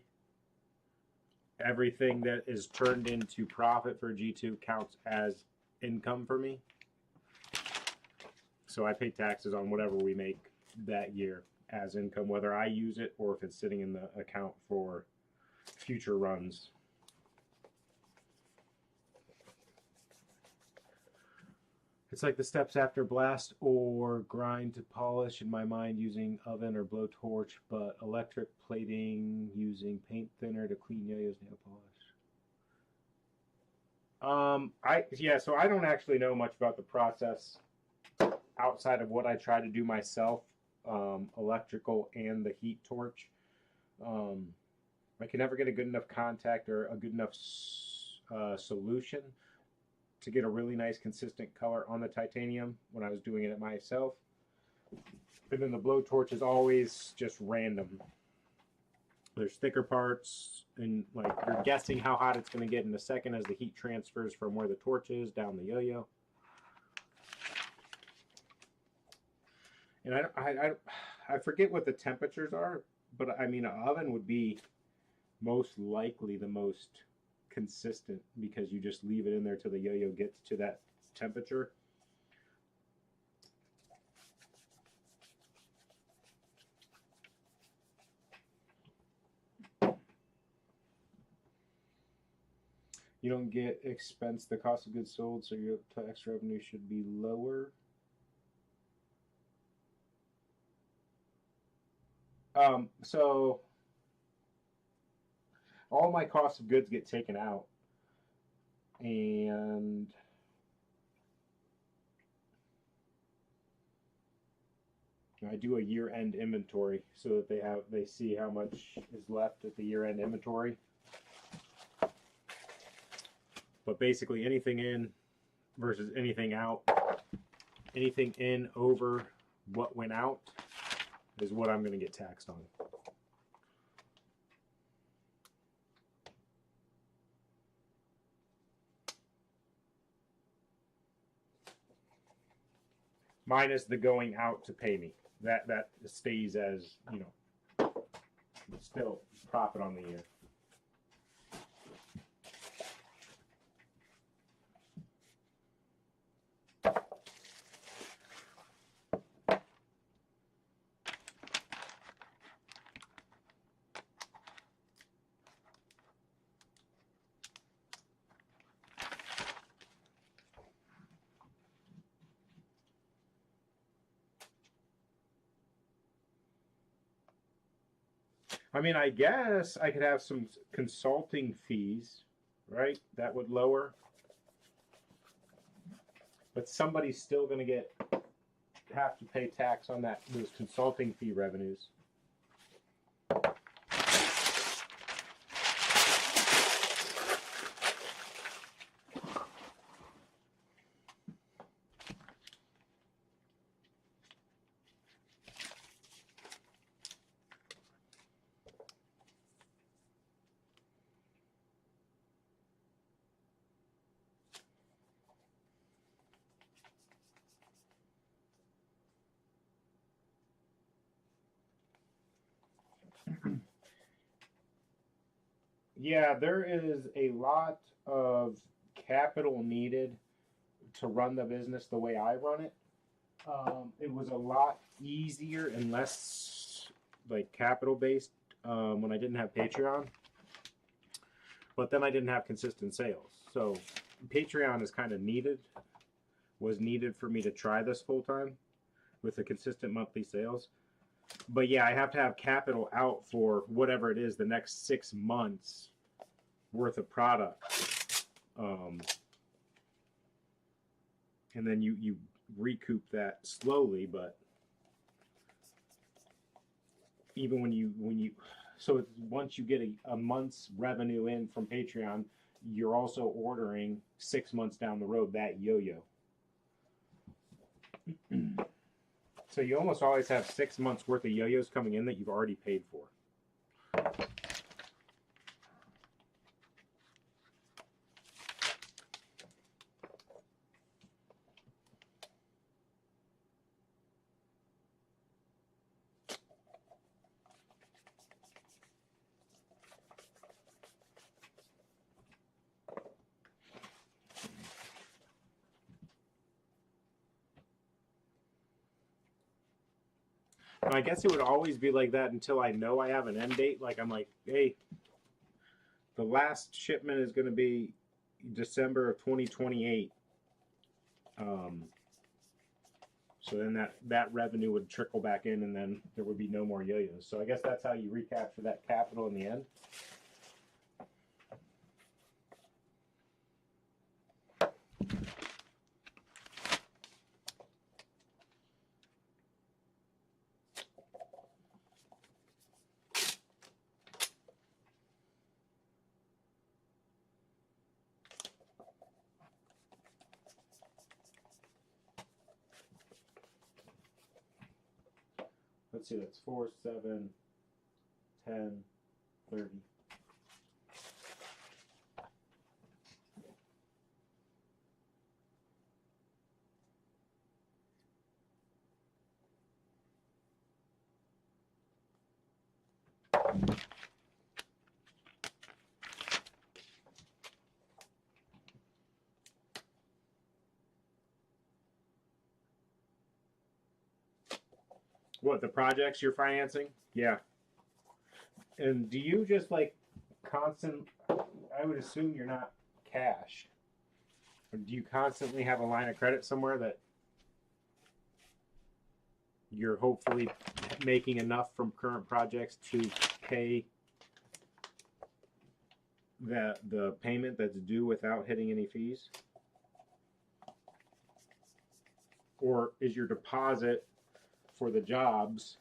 Everything that is turned into profit for G2 counts as income for me. So I pay taxes on whatever we make that year as income, whether I use it or if it's sitting in the account for future runs. It's like the steps after blast or grind to polish in my mind using oven or blowtorch, but electric plating using paint thinner to clean yo-yo's nail polish. So I don't actually know much about the process outside of what I try to do myself, electrical and the heat torch. I can never get a good enough contact or a good enough solution to get a really nice consistent color on the titanium when I was doing it myself. And then the blowtorch is always just random. There's thicker parts, and like you're guessing how hot it's going to get in a second as the heat transfers from where the torch is down the yo-yo. And I forget what the temperatures are, but I mean, an oven would be most likely the most consistent because you just leave it in there till the yo-yo gets to that temperature. You don't get expense the cost of goods sold, so your tax revenue should be lower. So all my cost of goods get taken out, and I do a year-end inventory so that they see how much is left at the year-end inventory. But basically anything in versus anything out, anything in over what went out is what I'm going to get taxed on. Minus the going out to pay me. That stays as, you know, still profit on the year. I mean, I guess I could have some consulting fees, right? That would lower. But somebody's still going to have to pay tax on those consulting fee revenues. Yeah, there is a lot of capital needed to run the business the way I run it. It was a lot easier and less like capital based when I didn't have Patreon. But then I didn't have consistent sales. So Patreon is kind of was needed for me to try this full time with the consistent monthly sales. But yeah, I have to have capital out for whatever it is the next 6 months worth of product. And then you recoup that slowly, but even when you so once you get a month's revenue in from Patreon, you're also ordering 6 months down the road that yo-yo. So you almost always have 6 months worth of yo-yos coming in that you've already paid for. And I guess it would always be like that until I know I have an end date. Like I'm like, hey, the last shipment is going to be December of 2028. So then that revenue would trickle back in, and then there would be no more yo-yos. So I guess that's how you recapture that capital in the end. let's see, that's 4, 7, 10, 30. What, the projects you're financing? Yeah. And do you just like constant? I would assume you're not cash. Or do you constantly have a line of credit somewhere that you're hopefully making enough from current projects to pay the payment that's due without hitting any fees? Or is your deposit for the jobs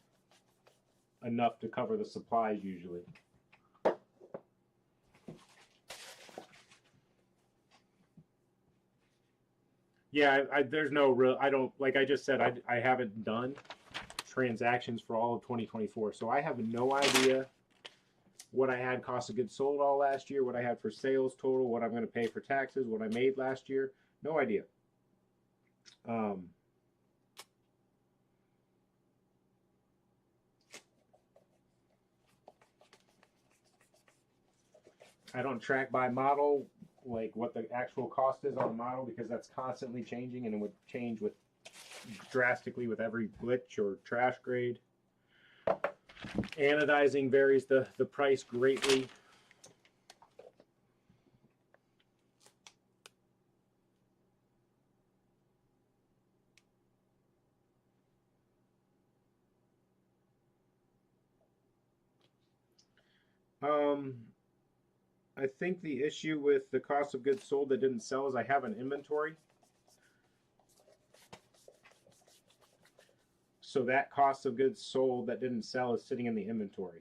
enough to cover the supplies usually? Yeah, there's no real, I don't, like I just said, I haven't done transactions for all of 2024. So I have no idea what I had cost of goods sold all last year, what I had for sales total, what I'm going to pay for taxes, what I made last year. No idea. I don't track by model, like what the actual cost is on the model, because that's constantly changing, and it would change with drastically with every glitch or trash grade. Anodizing varies the price greatly. I think the issue with the cost of goods sold that didn't sell is I have an inventory. So that cost of goods sold that didn't sell is sitting in the inventory.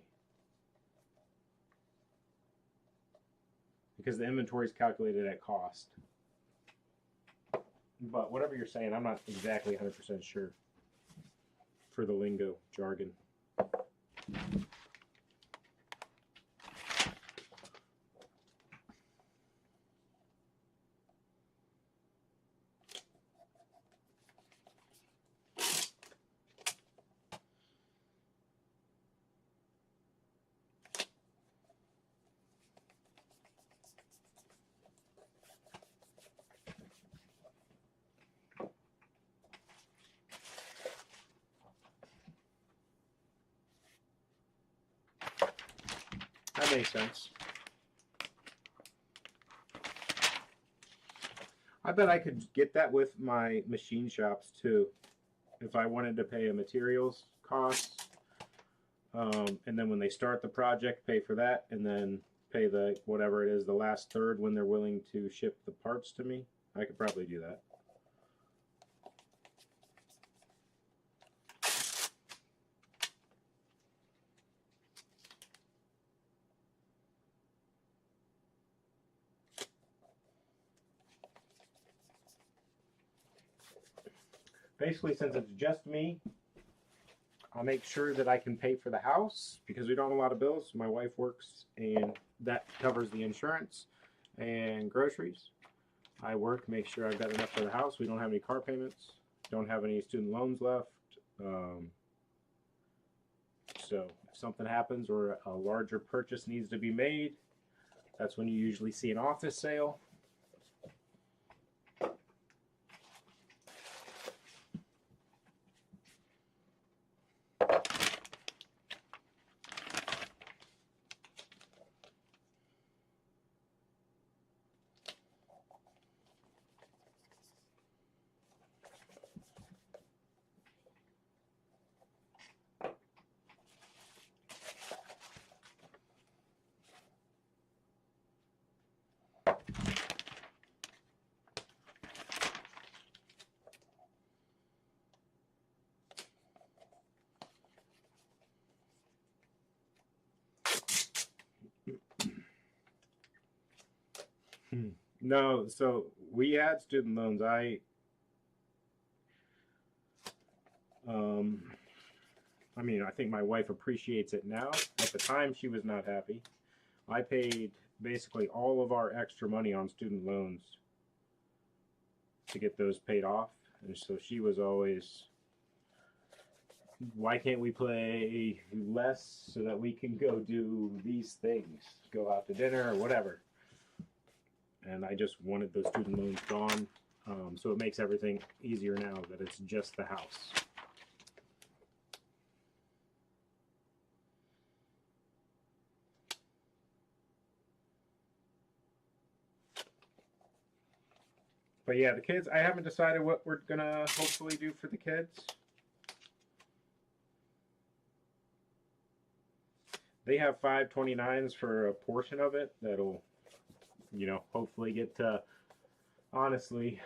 Because the inventory is calculated at cost. But whatever you're saying, I'm not exactly 100% sure for the lingo jargon. That makes sense. I bet I could get that with my machine shops too. If I wanted to pay a materials cost, and then when they start the project, pay for that, and then pay the whatever it is, the last third when they're willing to ship the parts to me, I could probably do that. Basically, since it's just me, I'll make sure that I can pay for the house because we don't have a lot of bills. My wife works and that covers the insurance and groceries. I work, make sure I've got enough for the house. We don't have any car payments, don't have any student loans left. So if something happens or a larger purchase needs to be made, that's when you usually see an office sale. No, so we had student loans. I mean, I think my wife appreciates it now. At the time, she was not happy. I paid basically all of our extra money on student loans to get those paid off. And so she was always, why can't we play less so that we can go do these things, go out to dinner or whatever. And I just wanted those student loans gone. So it makes everything easier now that it's just the house. But yeah, the kids, I haven't decided what we're gonna hopefully do for the kids. They have 529s for a portion of it that'll, you know, hopefully get to, honestly,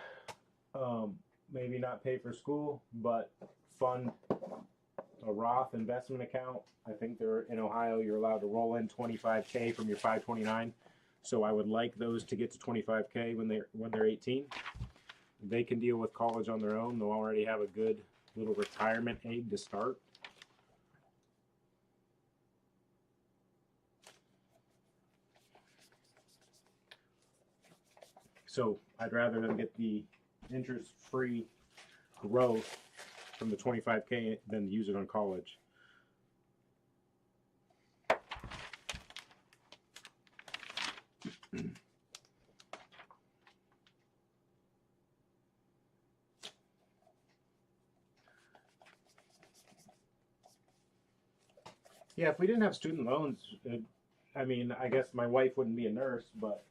maybe not pay for school, but fund a Roth investment account. I think they're in Ohio, you're allowed to roll in 25K from your 529. So I would like those to get to 25K when they're 18. They can deal with college on their own. They'll already have a good little retirement egg to start. So I'd rather them get the interest-free growth from the 25K than use it on college. Yeah, if we didn't have student loans, I mean, I guess my wife wouldn't be a nurse, but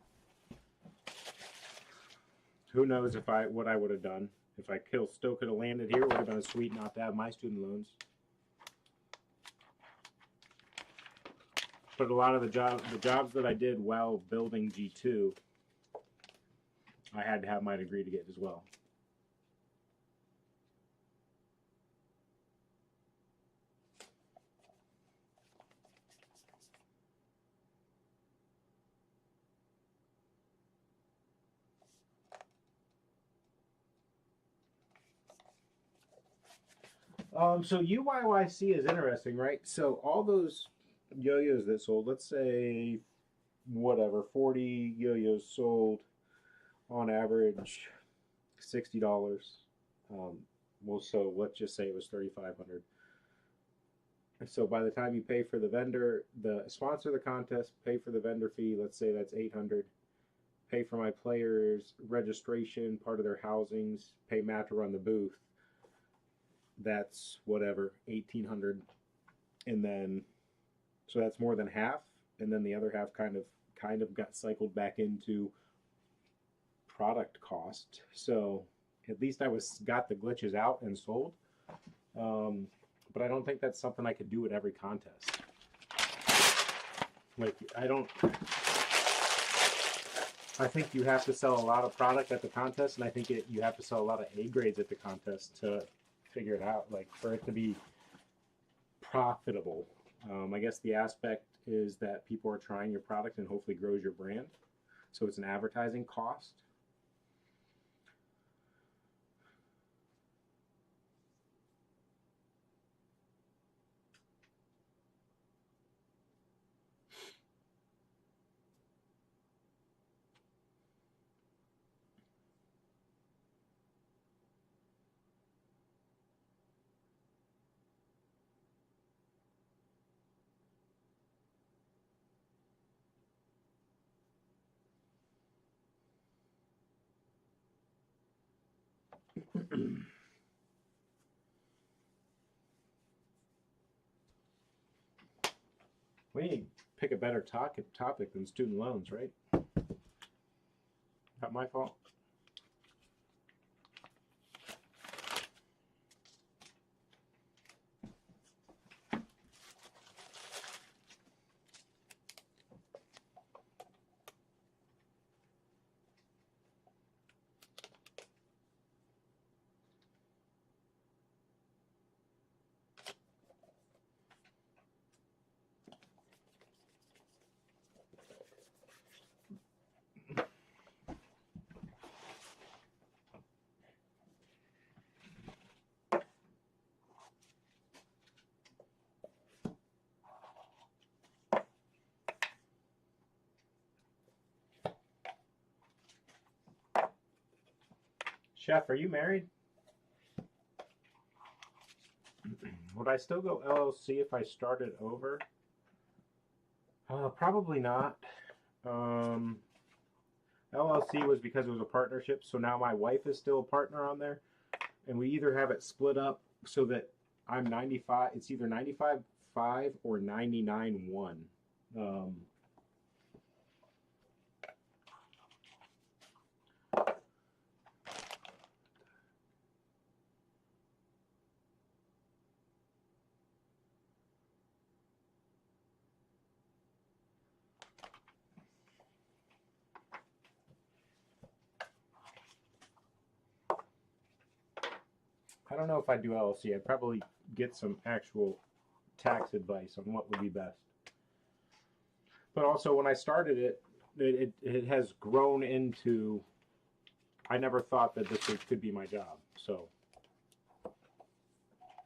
who knows what I would have done. If I still could have landed here, it would have been sweet not to have my student loans. But a lot of the jobs that I did while building G2, I had to have my degree to get as well. So UYYC is interesting, right? So all those yo-yos that sold, let's say, whatever, 40 yo-yos sold on average $60. Well, so let's just say it was 3,500. So by the time you pay for the vendor, the sponsor the contest, pay for the vendor fee, let's say that's 800. Pay for my players' registration, part of their housings, pay Matt to run the booth. That's whatever, 1,800. And then, so that's more than half. And then the other half kind of got cycled back into product cost. So at least I got the glitches out and sold. But I don't think that's something I could do at every contest. Like, I think you have to sell a lot of product at the contest, and I think you have to sell a lot of A grades at the contest to figure it out, like for it to be profitable. I guess the aspect is that people are trying your product and hopefully grows your brand. So it's an advertising cost. We need to pick a better topic than student loans, right? Not my fault. Chef, are you married? Would I still go LLC if I started over? Probably not. LLC was because it was a partnership, so now my wife is still a partner on there, and we either have it split up so that I'm 95. It's either 95.5 or 99.1. I don't know if I do LLC. I'd probably get some actual tax advice on what would be best. But also, when I started it, it has grown into. I never thought that this could be my job. So,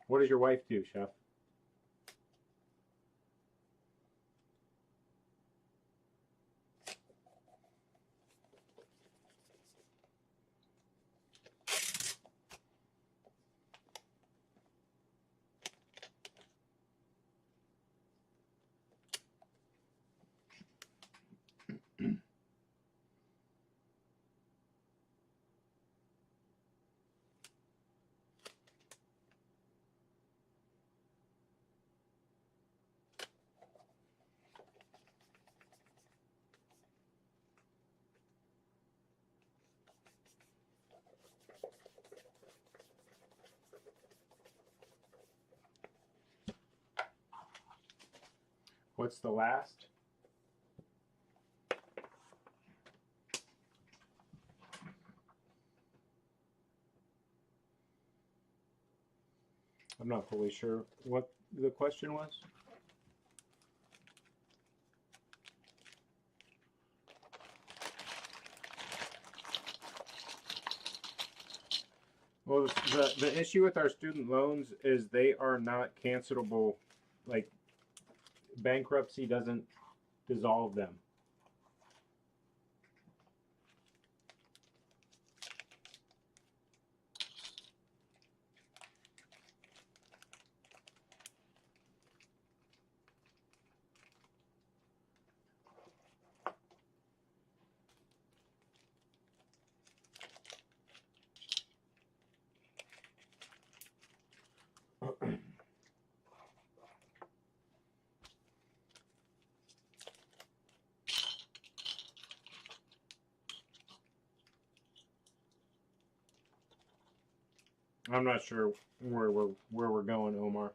what does your wife do, Chef? What's the last? I'm not fully sure what the question was. Well, the issue with our student loans is they are not cancelable. Like, bankruptcy doesn't dissolve them. I'm not sure where we're going, Omar.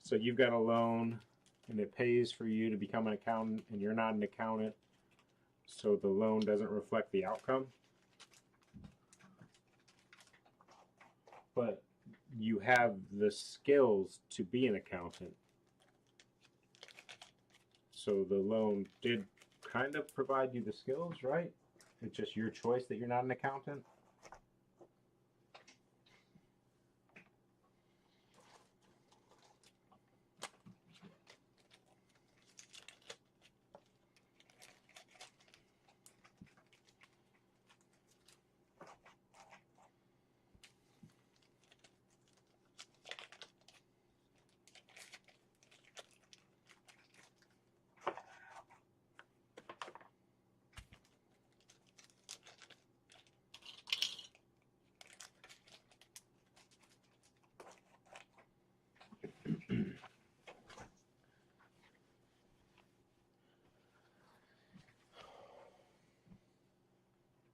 So you've got a loan, and it pays for you to become an accountant, and you're not an accountant, so the loan doesn't reflect the outcome. But you have the skills to be an accountant. So the loan did kind of provide you the skills, right? It's just your choice that you're not an accountant.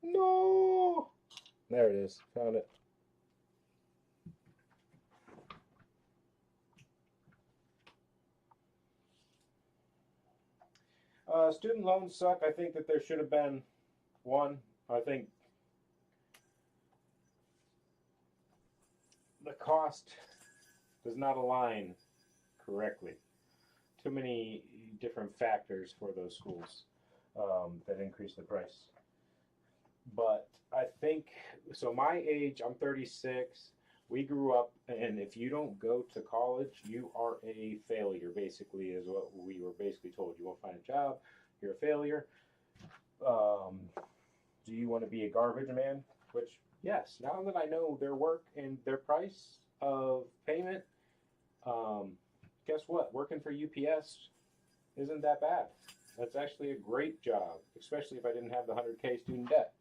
No! There it is. Found it. Student loans suck. I think that there should have been one. I think the cost does not align correctly. Too many different factors for those schools that increase the price. But I think, so my age, I'm 36. We grew up, and if you don't go to college, you are a failure, basically, is what we were basically told. You won't find a job, you're a failure. Do you want to be a garbage man? Which, yes, now that I know their work and their price of payment, guess what? Working for UPS isn't that bad. That's actually a great job, especially if I didn't have the 100K student debt.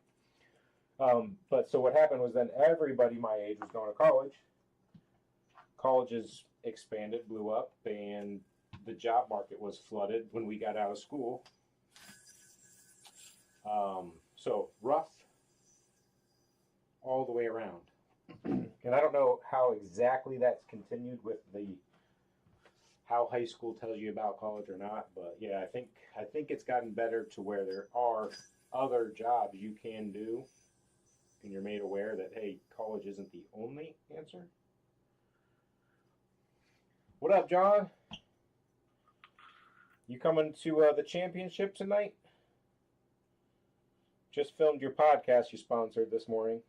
But so what happened was then everybody my age was going to college. Colleges expanded, blew up, and the job market was flooded when we got out of school. So rough all the way around. And I don't know how exactly that's continued with how high school tells you about college or not, but yeah, I think it's gotten better to where there are other jobs you can do, and you're made aware that, hey, college isn't the only answer. What up, John? You coming to the championship tonight? Just filmed your podcast you sponsored this morning.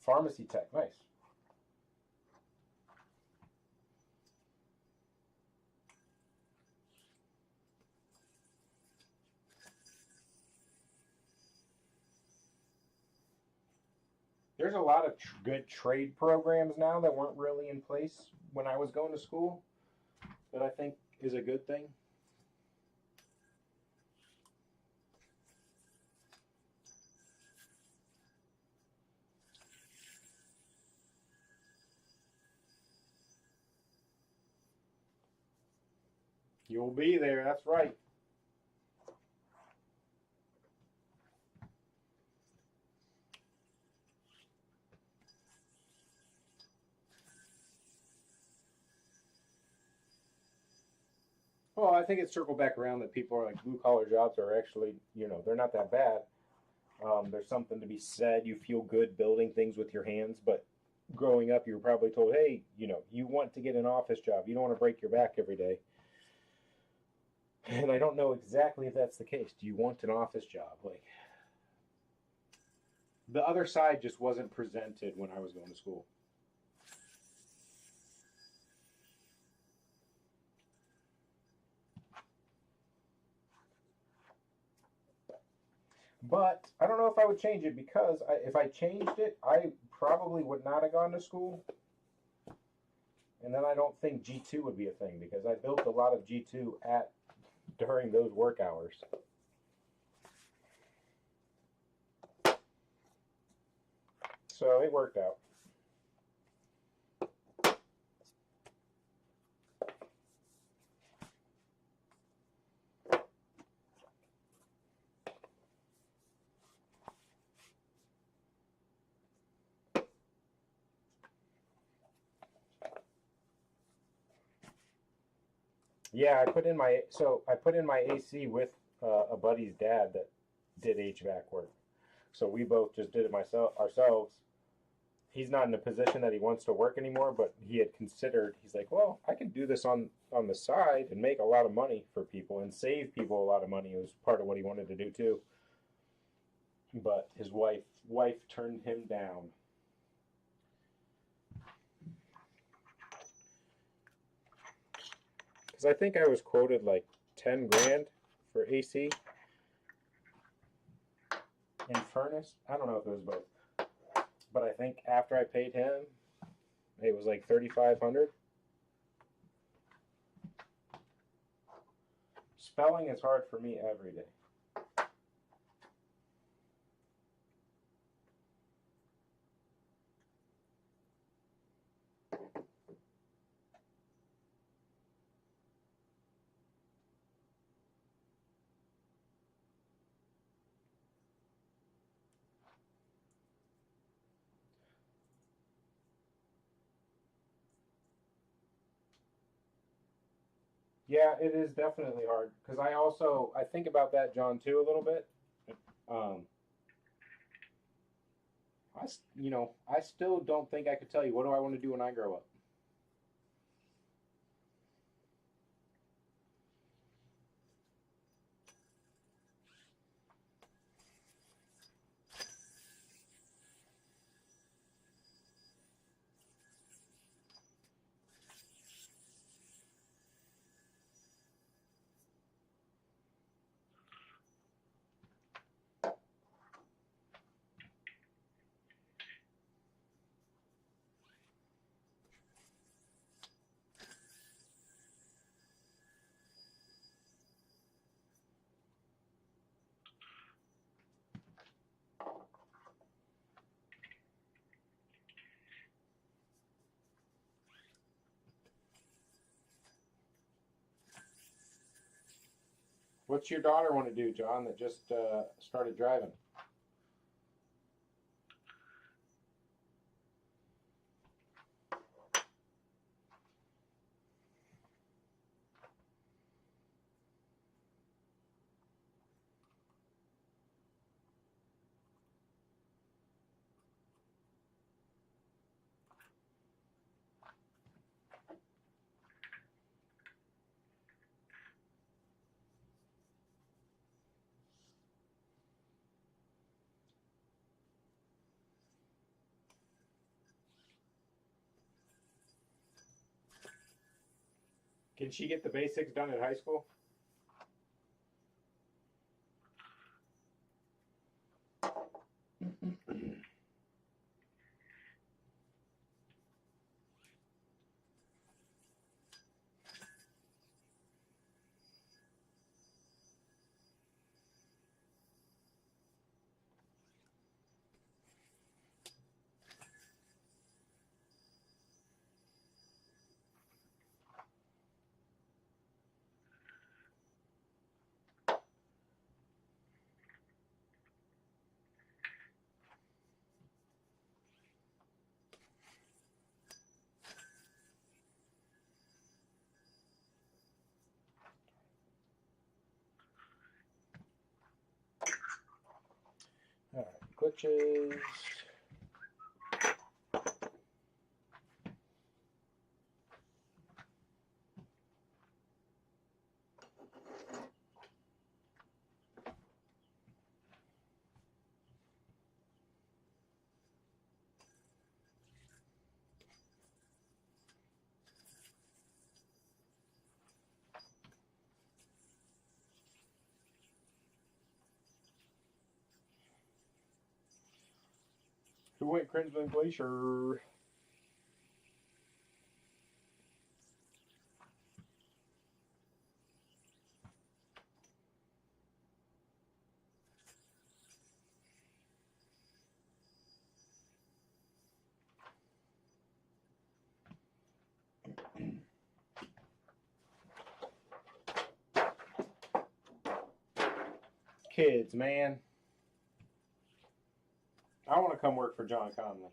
Pharmacy tech, nice. There's a lot of good trade programs now that weren't really in place when I was going to school that I think is a good thing. You'll be there, that's right. Well, I think it's circled back around that people are like blue collar jobs are actually, they're not that bad. There's something to be said. You feel good building things with your hands, but growing up, you were probably told, hey, you want to get an office job. You don't want to break your back every day. And I don't know exactly if that's the case. Do you want an office job? Like, the other side just wasn't presented when I was going to school. But I don't know if I would change it because if I changed it, I probably would not have gone to school. And then I don't think G2 would be a thing because I built a lot of G2 during those work hours. So it worked out. Yeah, I put in my AC with a buddy's dad that did HVAC work. So we both just did it ourselves. He's not in a position that he wants to work anymore, but he had considered. He's like, well, I can do this on the side and make a lot of money for people and save people a lot of money. It was part of what he wanted to do too. But his wife turned him down. Because I think I was quoted like 10 grand for AC and furnace. I don't know if it was both, but I think after I paid him, it was like 3,500. Spelling is hard for me every day. Yeah, it is definitely hard because I think about that, John, too, a little bit. I still don't think I could tell you what do I want to do when I grow up. What's your daughter want to do, John, that just started driving? Can she get the basics done at high school? All right, glitches. Who went Crimson Glacier? Kids, man. I want to come work for John Conley.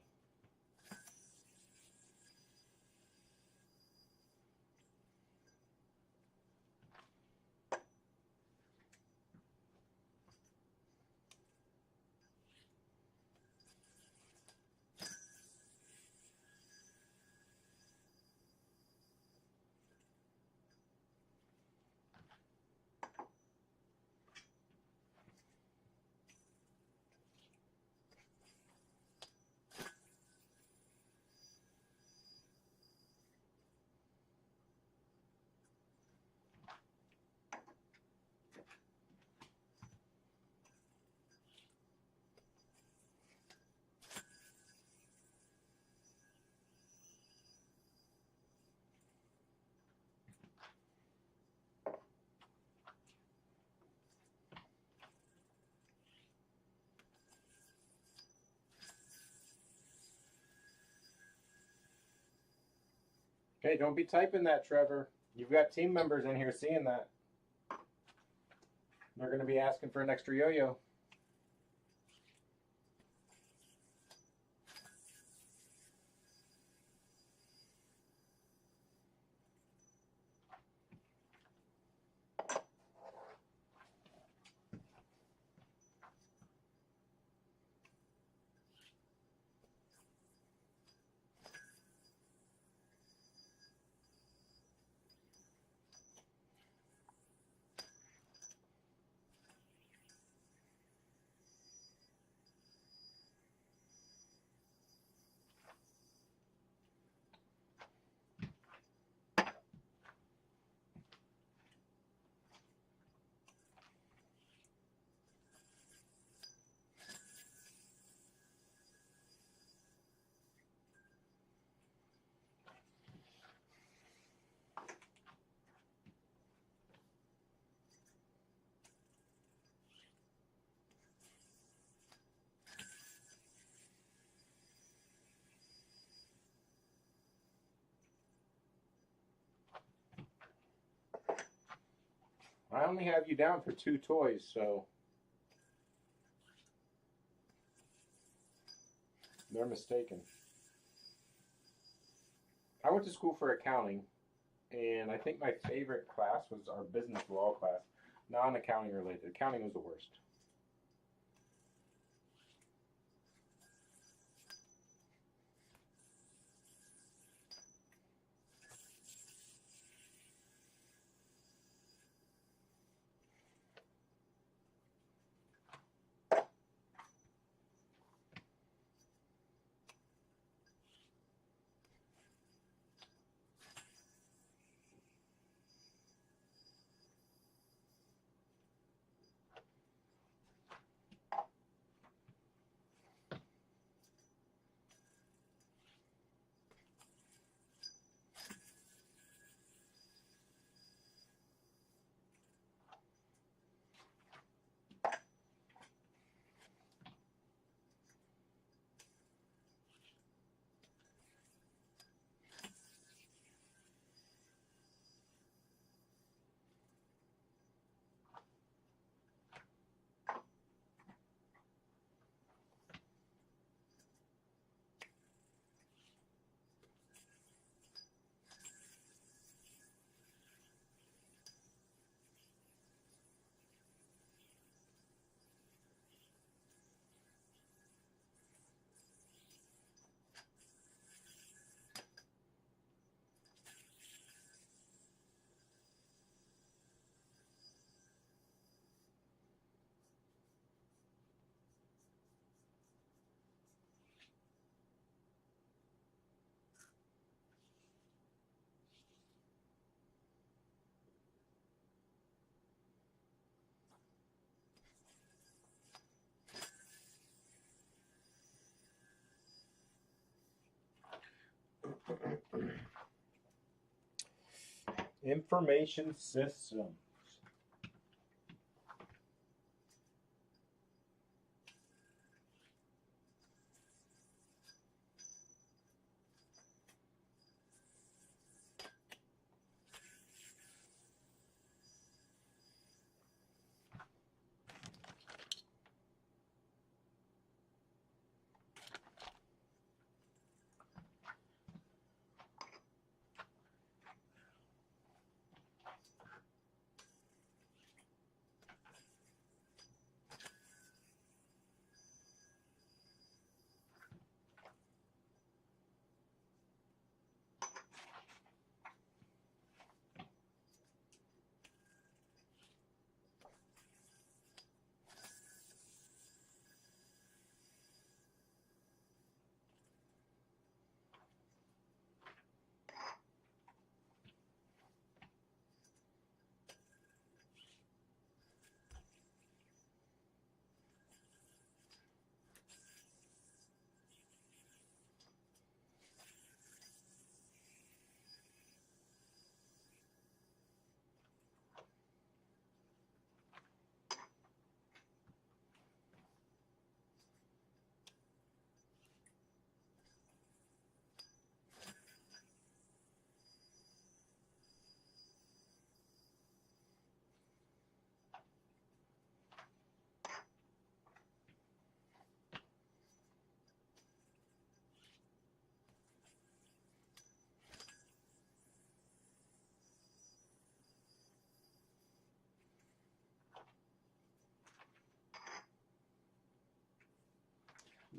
Okay, don't be typing that, Trevor. You've got team members in here seeing that. They're going to be asking for an extra yo-yo. I only have you down for 2 toys, so they're mistaken. I went to school for accounting, and I think my favorite class was our business law class, non-accounting related. Accounting was the worst. Information systems.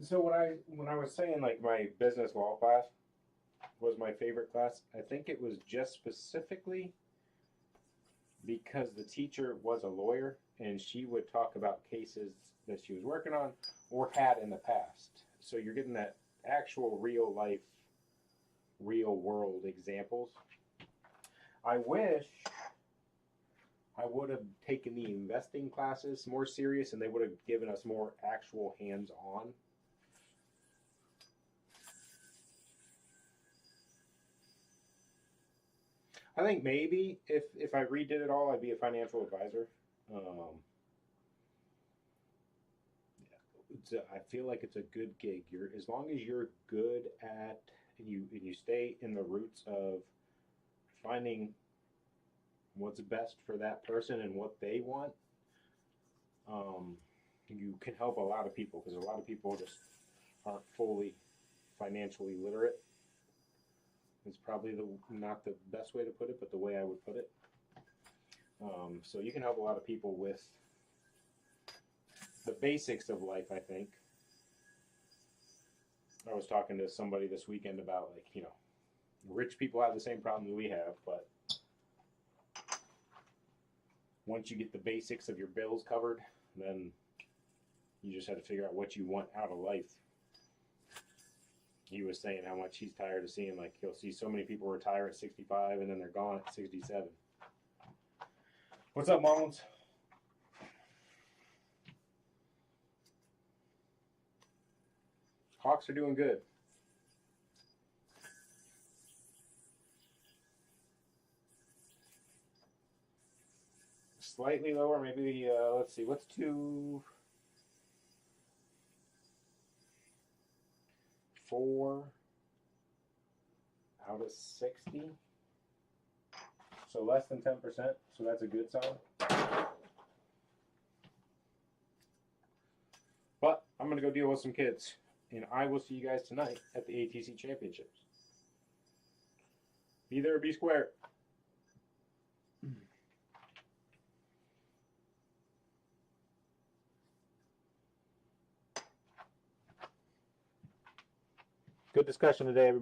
So when I was saying like my business law class was my favorite class, I think it was just specifically because the teacher was a lawyer and she would talk about cases that she was working on or had in the past. So you're getting that actual real life, real world examples. I wish I would have taken the investing classes more serious and they would have given us more actual hands on. I think maybe if I redid it all, I'd be a financial advisor. I feel like it's a good gig. You're as long as you're good at and you stay in the roots of finding what's best for that person and what they want, you can help a lot of people, because a lot of people just aren't fully financially literate. It's probably not the best way to put it, but the way I would put it. So you can help a lot of people with the basics of life, I think. I was talking to somebody this weekend about, like, you know, rich people have the same problem that we have, but once you get the basics of your bills covered, then you just have to figure out what you want out of life. He was saying how much he's tired of seeing, like, he'll see so many people retire at 65 and then they're gone at 67. What's up, Mullins? Hawks are doing good. Slightly lower, maybe, let's see, what's 4 out of 60? So less than 10%, so that's a good sign. But I'm going to go deal with some kids, and I will see you guys tonight at the ATC Championships. Be there or be square. Good discussion today, everybody.